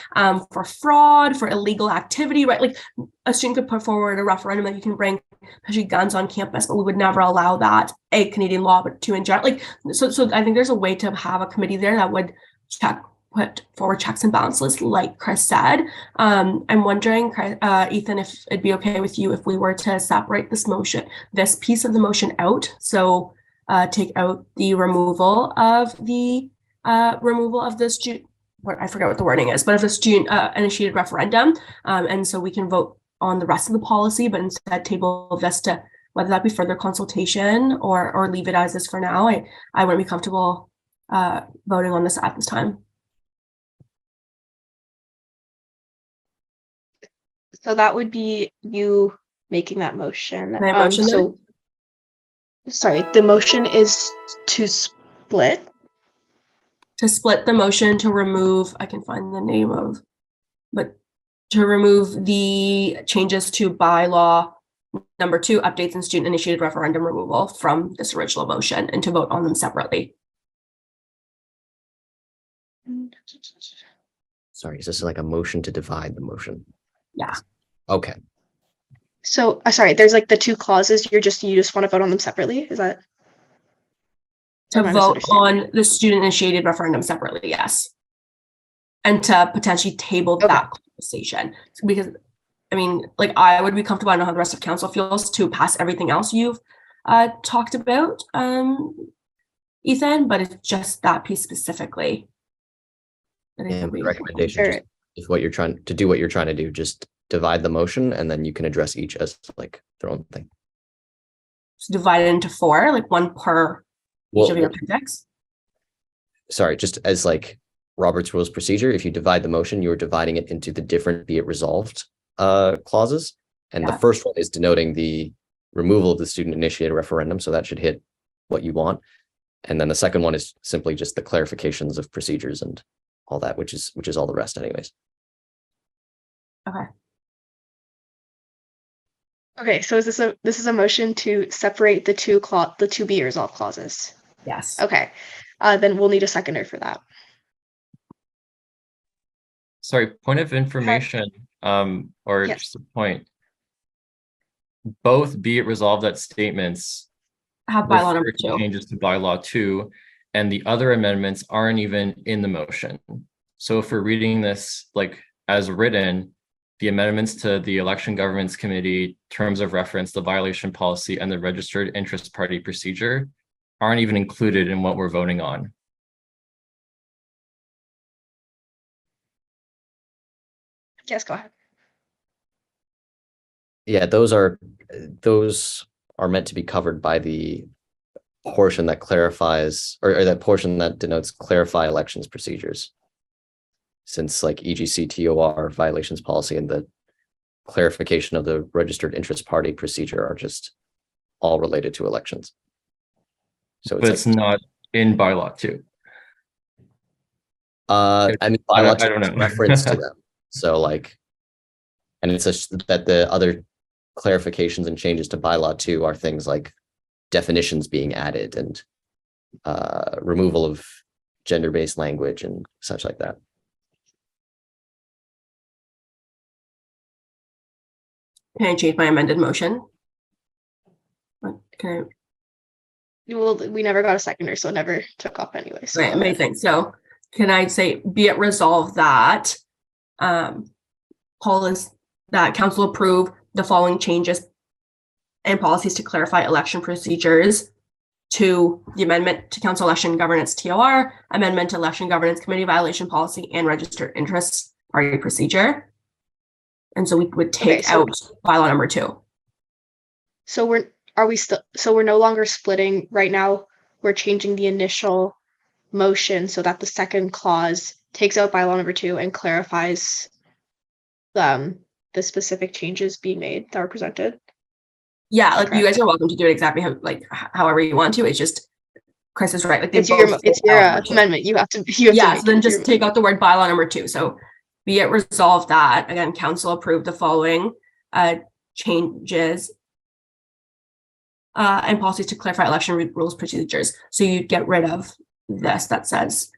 for fraud, for illegal activity, right? Like a student could put forward a referendum that you can bring especially guns on campus, but we would never allow that, A, Canadian law, but two in general. So I think there's a way to have a committee there that would put forward checks and balances, like Chris said. I'm wondering, Ethan, if it'd be okay with you if we were to separate this piece of the motion out. So take out the removal of the student, I forget what the wording is, but if a student initiated referendum, and so we can vote on the rest of the policy, but instead table this to whether that be further consultation or leave it as is for now. I wouldn't be comfortable voting on this at this time. So that would be you making that motion. Can I motion sorry, the motion is to split. To split the motion to remove, I can find the name of, but to remove the changes to bylaw number 2, updates and student initiated referendum removal from this original motion and to vote on them separately. Sorry, is this like a motion to divide the motion? Yeah. Okay. So sorry, there's like the 2 clauses. You just want to vote on them separately. Is that? To vote on the student initiated referendum separately, yes. And to potentially table that conversation, because I mean, like, I would be comfortable, I know how the rest of council feels, to pass everything else you've talked about, Ethan, but it's just that piece specifically. And my recommendation, if what you're trying to do, just divide the motion and then you can address each as like their own thing. So divide it into 4, like 1 per each of your appendix. Sorry, just as like Robert's Rules procedure, if you divide the motion, you're dividing it into the different be it resolved clauses. And the first one is denoting the removal of the student initiated referendum. So that should hit what you want. And then the second one is simply just the clarifications of procedures and all that, which is all the rest anyways. Okay, so this is a motion to separate the two be resolved clauses. Yes. Okay. Then we'll need a seconder for that. Sorry, point of information, or Yes. just a point. Both be it resolved that statements have bylaw number refer to 2. changes to bylaw 2, and the other amendments aren't even in the motion. So if we're reading this like as written, the amendments to the election governance committee, terms of reference, the violation policy, and the registered interest party procedure aren't even included in what we're voting on. Yes, go ahead. Yeah, those are meant to be covered by the portion that clarifies, or that portion that denotes clarify elections procedures. Since like EGC TOR violations policy and the clarification of the registered interest party procedure are just all related to elections. So But it's not in bylaw 2. I mean, bylaw I don't know. reference to them. So like, and it's that the other clarifications and changes to bylaw 2 are things like definitions being added and removal of gender-based language and such like that. Can I change my amended motion? Can I? Well, we never got a seconder, so it never took up anyway. So Right, amazing. So can I say, be it resolved that council approve the following changes and policies to clarify election procedures to the amendment to council election governance TOR, amendment to election governance committee violation policy, and registered interest party procedure. And so we would take out bylaw number 2. So we're no longer splitting right now. We're changing the initial motion so that the second clause takes out bylaw number 2 and clarifies the specific changes being made that were presented. Yeah, like you guys are welcome to do it exactly however you want to. It's just Chris is right. Like it's your amendment. You have to. So then just take out the word bylaw number 2. So be it resolved that again, council approved the following changes and policies to clarify election rules procedures. So you get rid of this that says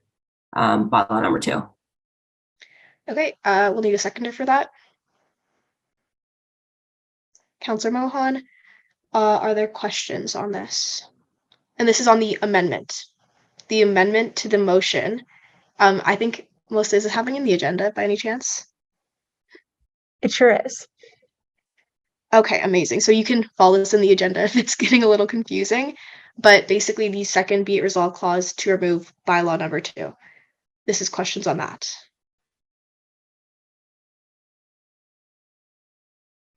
bylaw number 2. Okay, we'll need a seconder for that. Councillor Mohan, are there questions on this? And this is on the amendment. The amendment to the motion. I think Melissa, is it happening in the agenda by any chance? It sure is. Okay, amazing. So you can follow this in the agenda if it's getting a little confusing. But basically, the second be it resolved clause to remove bylaw number 2. This is questions on that.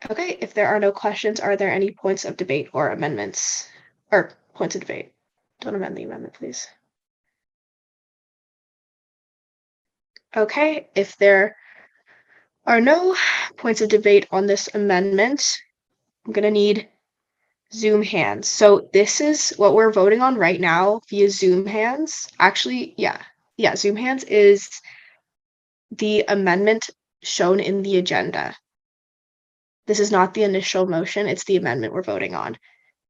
Okay, if there are no questions, are there any points of debate or amendments? Or points of debate. Don't amend the amendment, please. Okay, if there are no points of debate on this amendment, I'm going to need Zoom hands. So this is what we're voting on right now via Zoom hands. Actually, yeah, Zoom hands is the amendment shown in the agenda. This is not the initial motion, it's the amendment we're voting on.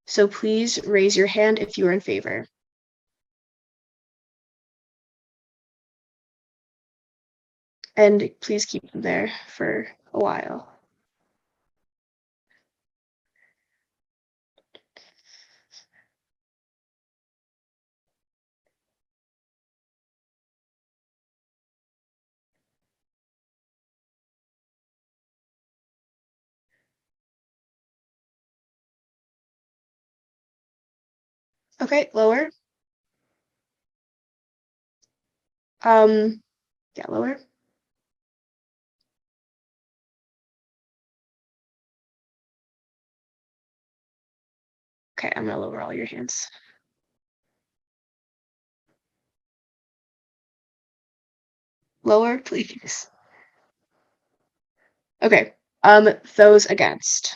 So please raise your hand if you are in favor. And please keep them there for a while. Okay, lower. Yeah, lower. Okay, I'm gonna lower all your hands. Lower, please. Okay, those against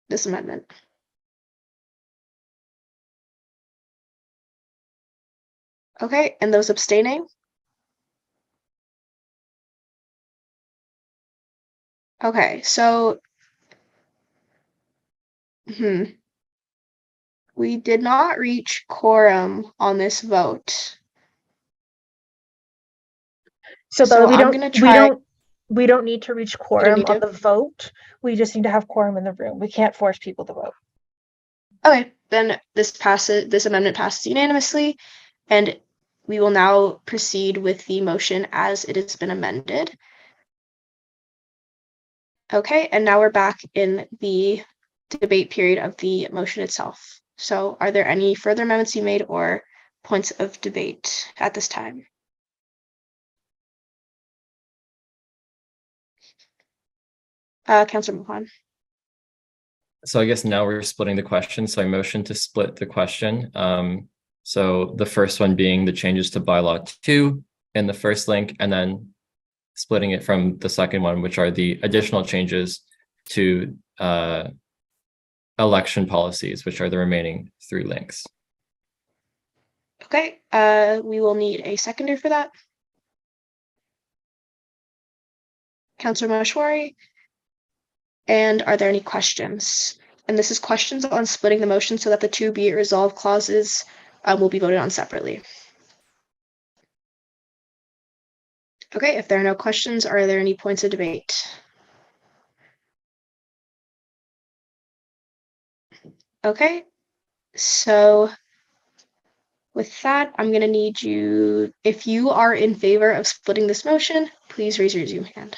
this amendment. Okay, and those abstaining? Okay, so we did not reach quorum on this vote. So Bella, we don't need to reach quorum on the vote. We just need to have quorum in the room. We can't force people to vote. Okay, then this amendment passes unanimously, and we will now proceed with the motion as it has been amended. Okay, and now we're back in the debate period of the motion itself. So are there any further amendments you made or points of debate at this time? Councillor Mohan. So I guess now we're splitting the question. So I motion to split the question. So the first one being the changes to bylaw 2 in the first link, and then splitting it from the second one, which are the additional changes to election policies, which are the remaining 3 links. Okay, we will need a seconder for that. Councillor Maheshwari. And are there any questions? And this is questions on splitting the motion so that the 2 be it resolved clauses will be voted on separately. Okay, if there are no questions, are there any points of debate? Okay, so with that, I'm going to need you, if you are in favor of splitting this motion, please raise your Zoom hand.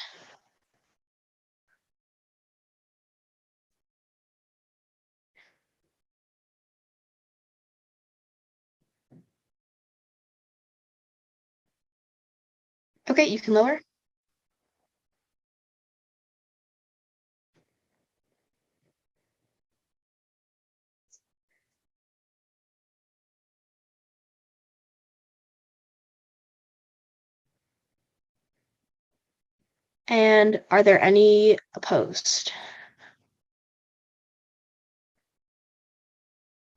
Okay, you can lower. And are there any opposed?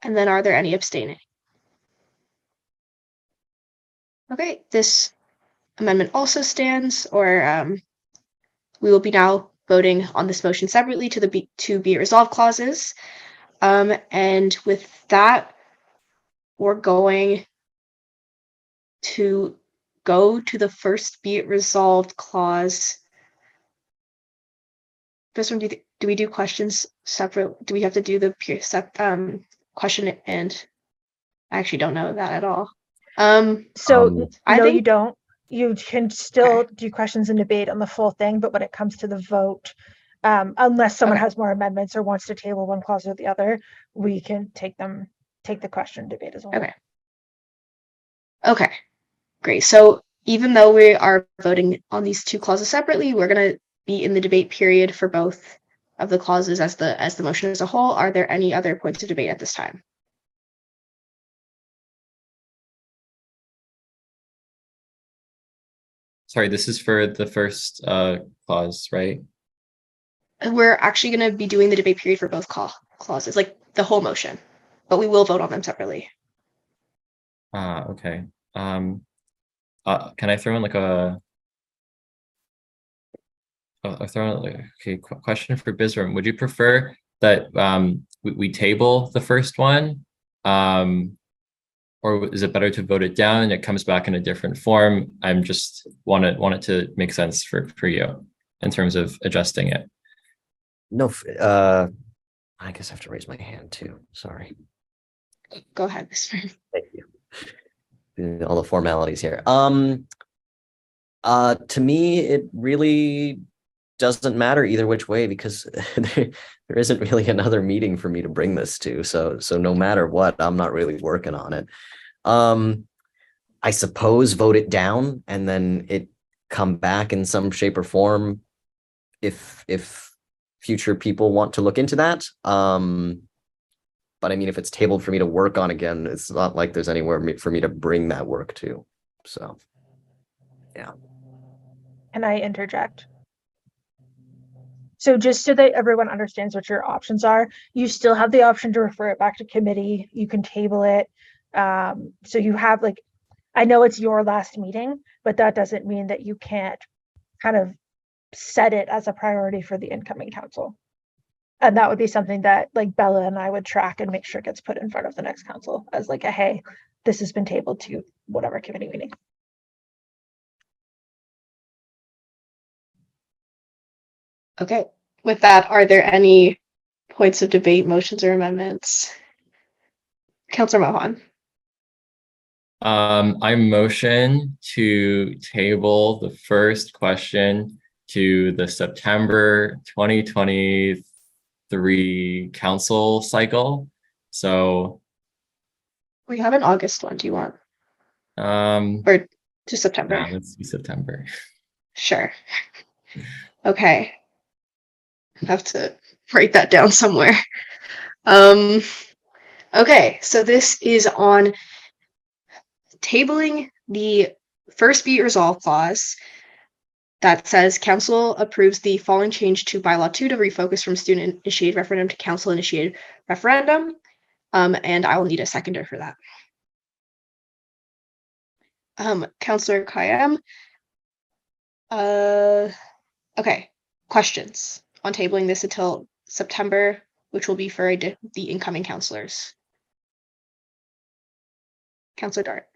And then are there any abstaining? Okay, this amendment also stands, or we will be now voting on this motion separately to the to be resolved clauses. And with that, we're going to go to the first be it resolved clause. This one, do we do questions separate? Do we have to do the question and I actually don't know that at all. So I no, think you don't. You can still do questions and debate on the full thing, but when it comes to the vote, unless someone has more amendments or wants to table one clause or the other, we can take the question debate as well. Okay. Okay, great. So even though we are voting on these two clauses separately, we're going to be in the debate period for both of the clauses as the motion as a whole. Are there any other points of debate at this time? Sorry, this is for the first clause, right? We're actually going to be doing the debate period for both clauses, like the whole motion, but we will vote on them separately. Okay. Can I throw in like a question for Bisram? Would you prefer that we table the first one, or is it better to vote it down and it comes back in a different form? I'm just want it to make sense for you in terms of adjusting it. No, I guess I have to raise my hand too. Sorry. Go ahead, Mr. Thank you. All the formalities here. To me, it really doesn't matter either which way because there isn't really another meeting for me to bring this to. So no matter what, I'm not really working on it. I suppose vote it down and then it come back in some shape or form if future people want to look into that. But I mean, if it's tabled for me to work on again, it's not like there's anywhere for me to bring that work to. So, yeah. Can I interject? So just so that everyone understands what your options are, you still have the option to refer it back to committee. You can table it. So you have I know it's your last meeting, but that doesn't mean that you can't kind of set it as a priority for the incoming council. And that would be something that Bella and I would track and make sure gets put in front of the next council as a, hey, this has been tabled to whatever committee meeting. Okay. With that, are there any points of debate, motions, or amendments? Councillor Mohan. I motion to table the first question to the September 2023 council cycle. So we have an August one. Do you want? Or to September? Yeah, let's do September. Sure. Okay. I have to write that down somewhere. Okay, so this is on tabling the first be it resolved clause that says council approves the following change to bylaw 2 to refocus from student initiated referendum to council initiated referendum. And I will need a seconder for that. Councillor Kayam. Okay, questions on tabling this until September, which will be for the incoming councillors. Councillor Dart.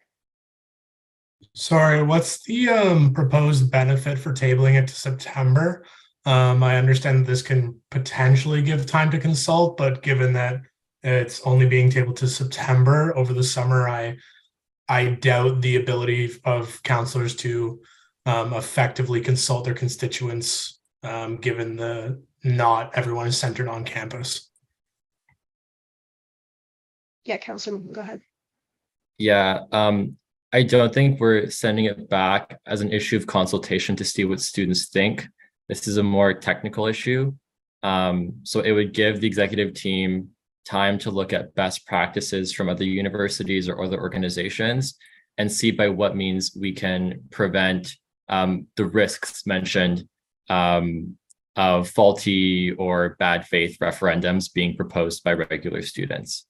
Sorry, what's the proposed benefit for tabling it to September? I understand that this can potentially give time to consult, but given that it's only being tabled to September over the summer, I doubt the ability of councillors to effectively consult their constituents, given the not everyone is centered on campus. Yeah, Councillor, go ahead. Yeah, I don't think we're sending it back as an issue of consultation to see what students think. This is a more technical issue. So it would give the executive team time to look at best practices from other universities or other organizations and see by what means we can prevent the risks mentioned of faulty or bad faith referendums being proposed by regular students.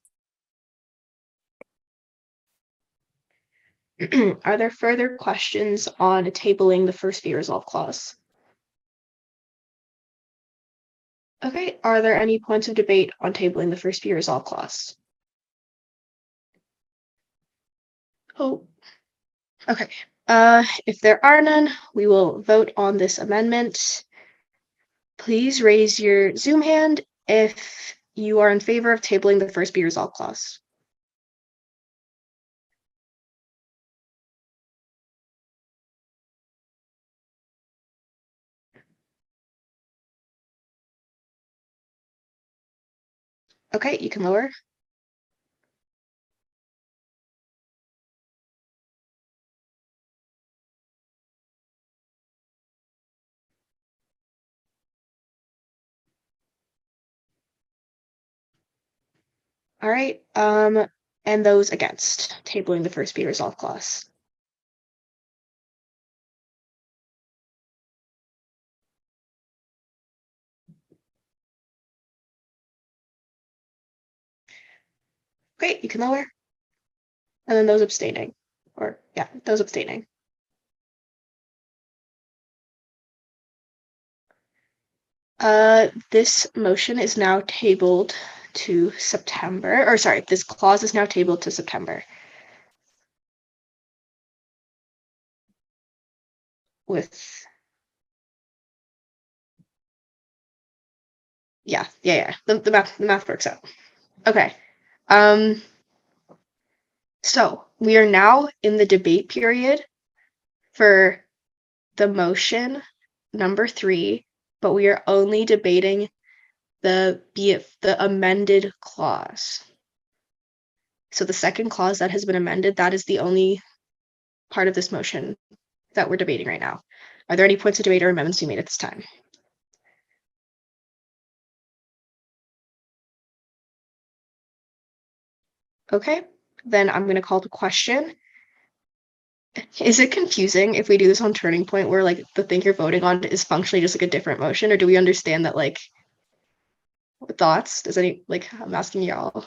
Are there further questions on tabling the first be resolved clause? Okay, are there any points of debate on tabling the first be resolved clause? Oh, okay. If there are none, we will vote on this amendment. Please raise your Zoom hand if you are in favor of tabling the first be resolved clause. Okay, you can lower. All right, and those against tabling the first be resolved clause. Great, you can lower. And then those abstaining, or yeah, those abstaining. This motion is now tabled to September, or sorry, this clause is now tabled to September. With, yeah, the math works out. Okay. So we are now in the debate period for the motion number 3, but we are only debating the amended clause. So the second clause that has been amended, that is the only part of this motion that we're debating right now. Are there any points of debate or amendments you made at this time? Okay, then I'm going to call the question. Is it confusing if we do this on Turning Point where like the thing you're voting on is functionally just like a different motion, or do we understand that? Like, thoughts? Does any, like, I'm asking y'all.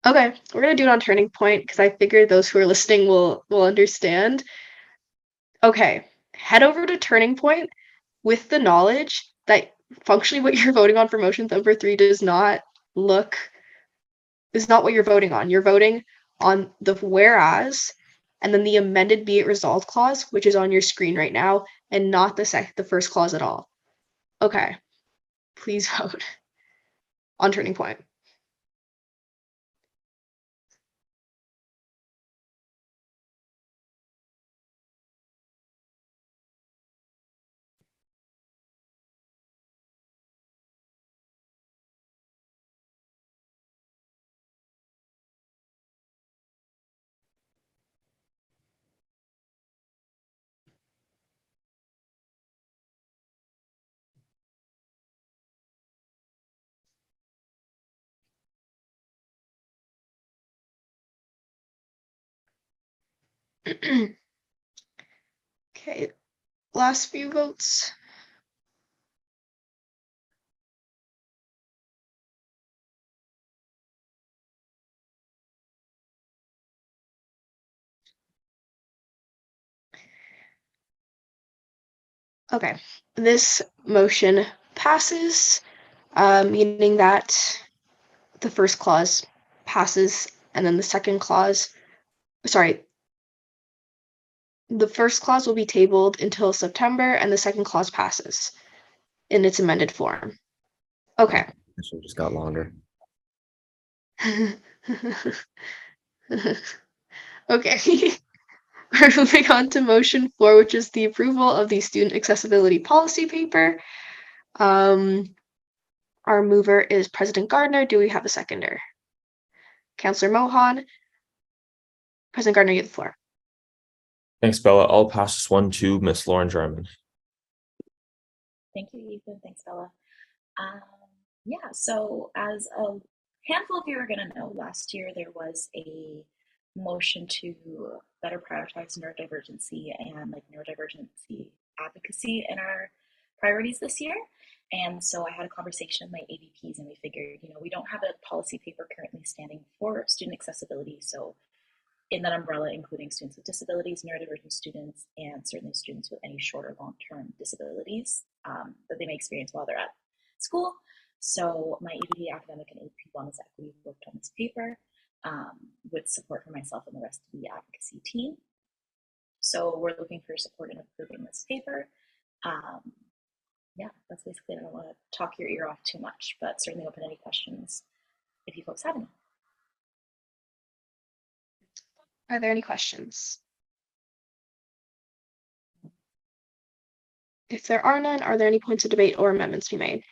Okay, we're gonna do it on Turning Point because I figured those who are listening will understand. Okay, head over to Turning Point with the knowledge that functionally what you're voting on for motion number 3 is not what you're voting on. You're voting on the whereas and then the amended be it resolved clause, which is on your screen right now, and not the first clause at all. Okay, please vote on Turning Point. Okay, last few votes. Okay, this motion passes, meaning that the first clause passes, and then the second clause, sorry, the first clause will be tabled until September, and the second clause passes in its amended form. Okay. This one just got longer. Okay. We're moving on to motion 4, which is the approval of the student accessibility policy paper. Our mover is President Gardner. Do we have a seconder? Councillor Mohan. President Gardner, you have the floor. Thanks, Bella. I'll pass this one to Miss Lauren Jarman. Thank you, Ethan. Thanks, Bella. Yeah, so as a handful of you are going to know, last year there was a motion to better prioritize neurodivergency and like neurodivergency advocacy in our priorities this year. And so I had a conversation with my AVPs and we figured, we don't have a policy paper currently standing for student accessibility. So in that umbrella, including students with disabilities, neurodivergent students, and certainly students with any short or long-term disabilities that they may experience while they're at school. So my AVP Academic and AP Wellness Equity worked on this paper with support from myself and the rest of the advocacy team. So we're looking for support in approving this paper. Yeah, that's basically it. I don't want to talk your ear off too much, but certainly open any questions if you folks have any. Are there any questions? If there are none, are there any points of debate or amendments to be made?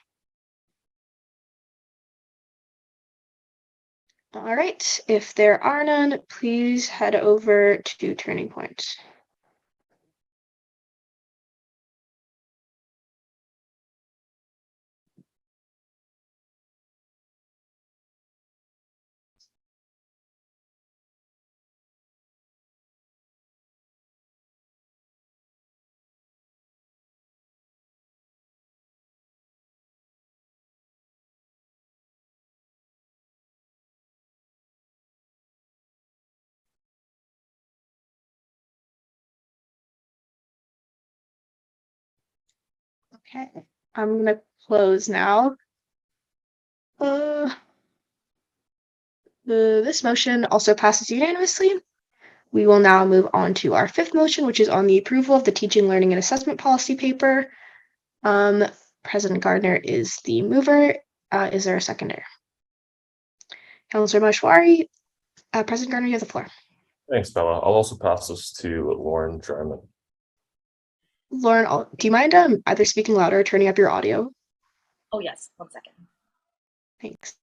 All right, if there are none, please head over to Turning Point. Okay, I'm gonna close now. This motion also passes unanimously. We will now move on to our fifth motion, which is on the approval of the teaching, learning, and assessment policy paper. President Gardner is the mover. Is there a seconder? Councillor Mashwari, President Gardner, you have the floor. Thanks, Bella. I'll also pass this to Lauren Jarman. Lauren, do you mind either speaking louder or turning up your audio? Oh yes, 1 second. Thanks.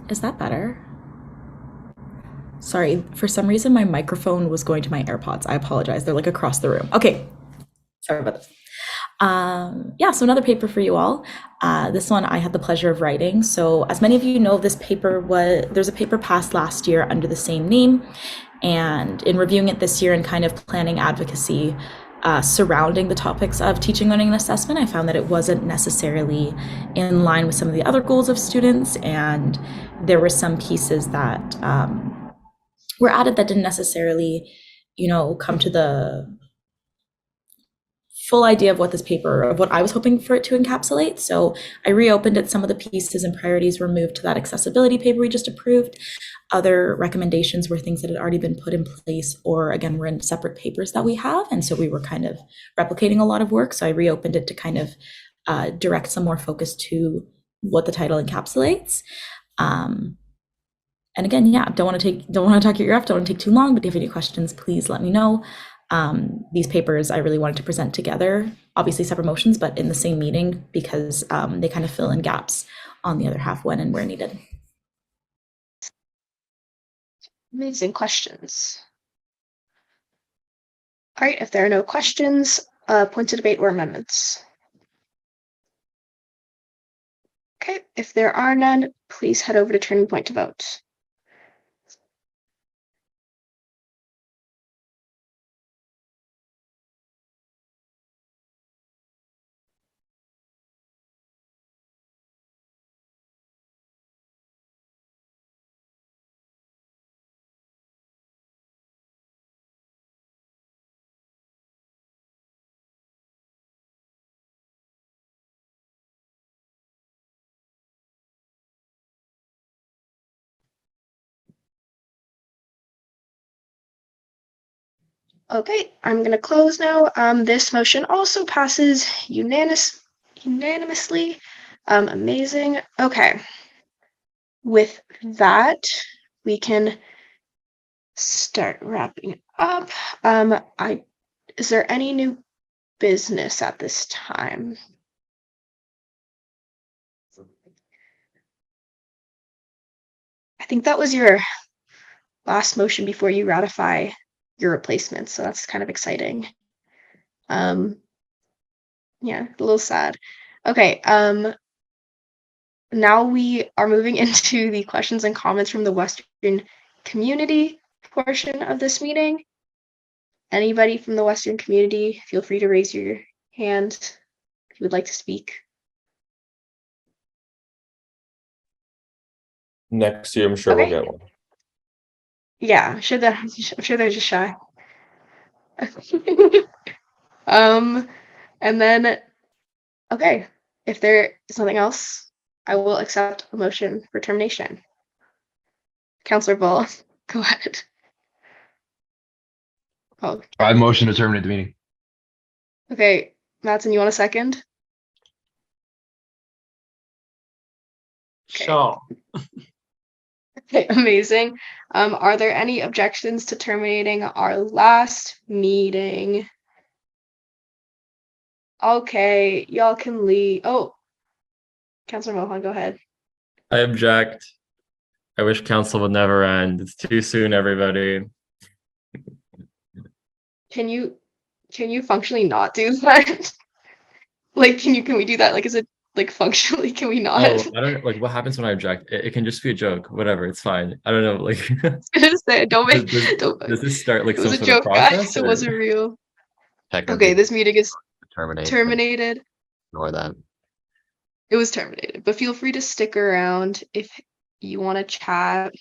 Is that better? Sorry, for some reason my microphone was going to my AirPods. I apologize. They're like across the room. Okay, sorry about this. Yeah, so another paper for you all. This one I had the pleasure of writing. So as many of you know, there's a paper passed last year under the same name. And in reviewing it this year and kind of planning advocacy surrounding the topics of teaching, learning, and assessment, I found that it wasn't necessarily in line with some of the other goals of students. And there were some pieces that were added that didn't necessarily, come to the full idea of what this paper, of what I was hoping for it to encapsulate. So I reopened it. Some of the pieces and priorities were moved to that accessibility paper we just approved. Other recommendations were things that had already been put in place or again, were in separate papers that we have. And so we were kind of replicating a lot of work. So I reopened it to kind of direct some more focus to what the title encapsulates. And again, yeah, don't want to talk your ear off, don't want to take too long, but if you have any questions, please let me know. These papers I really wanted to present together, obviously separate motions, but in the same meeting because they kind of fill in gaps on the other half when and where needed. Amazing questions. All right, if there are no questions, points of debate or amendments. Okay, if there are none, please head over to Turning Point to vote. Okay, I'm going to close now. This motion also passes unanimously. Amazing. Okay. With that, we can start wrapping up. is there any new business at this time? I think that was your last motion before you ratify your replacement, so that's kind of exciting. Yeah, a little sad. Okay, now we are moving into the questions and comments from the Western community portion of this meeting. Anybody from the Western community, feel free to raise your hand if you would like to speak. Next year, I'm sure we'll Okay. get one. Yeah, I'm sure they're just shy. And then, okay, if there is nothing else, I will accept a motion for termination. Counselor Bull, go ahead. Oh, I motion to terminate the meeting. okay, Mattson, you want a second? Okay. Sure. Okay, amazing. Are there any objections to terminating our last meeting? Okay, y'all can leave. Oh, Counselor Mohan, go ahead. I object. I wish council would never end. It's too soon, everybody. Can you functionally not do that? Like, can we do that? Like, is it like functionally, can we not? Oh, I don't like what happens when I object. It can just be a joke, whatever. It's fine. I don't know. Like, Don't make. does this start like It was some a sort of joke, guys. process? It or- wasn't real. Technically, Okay, this meeting is terminate. terminated. Ignore that. It was terminated, but feel free to stick around if you want to chat.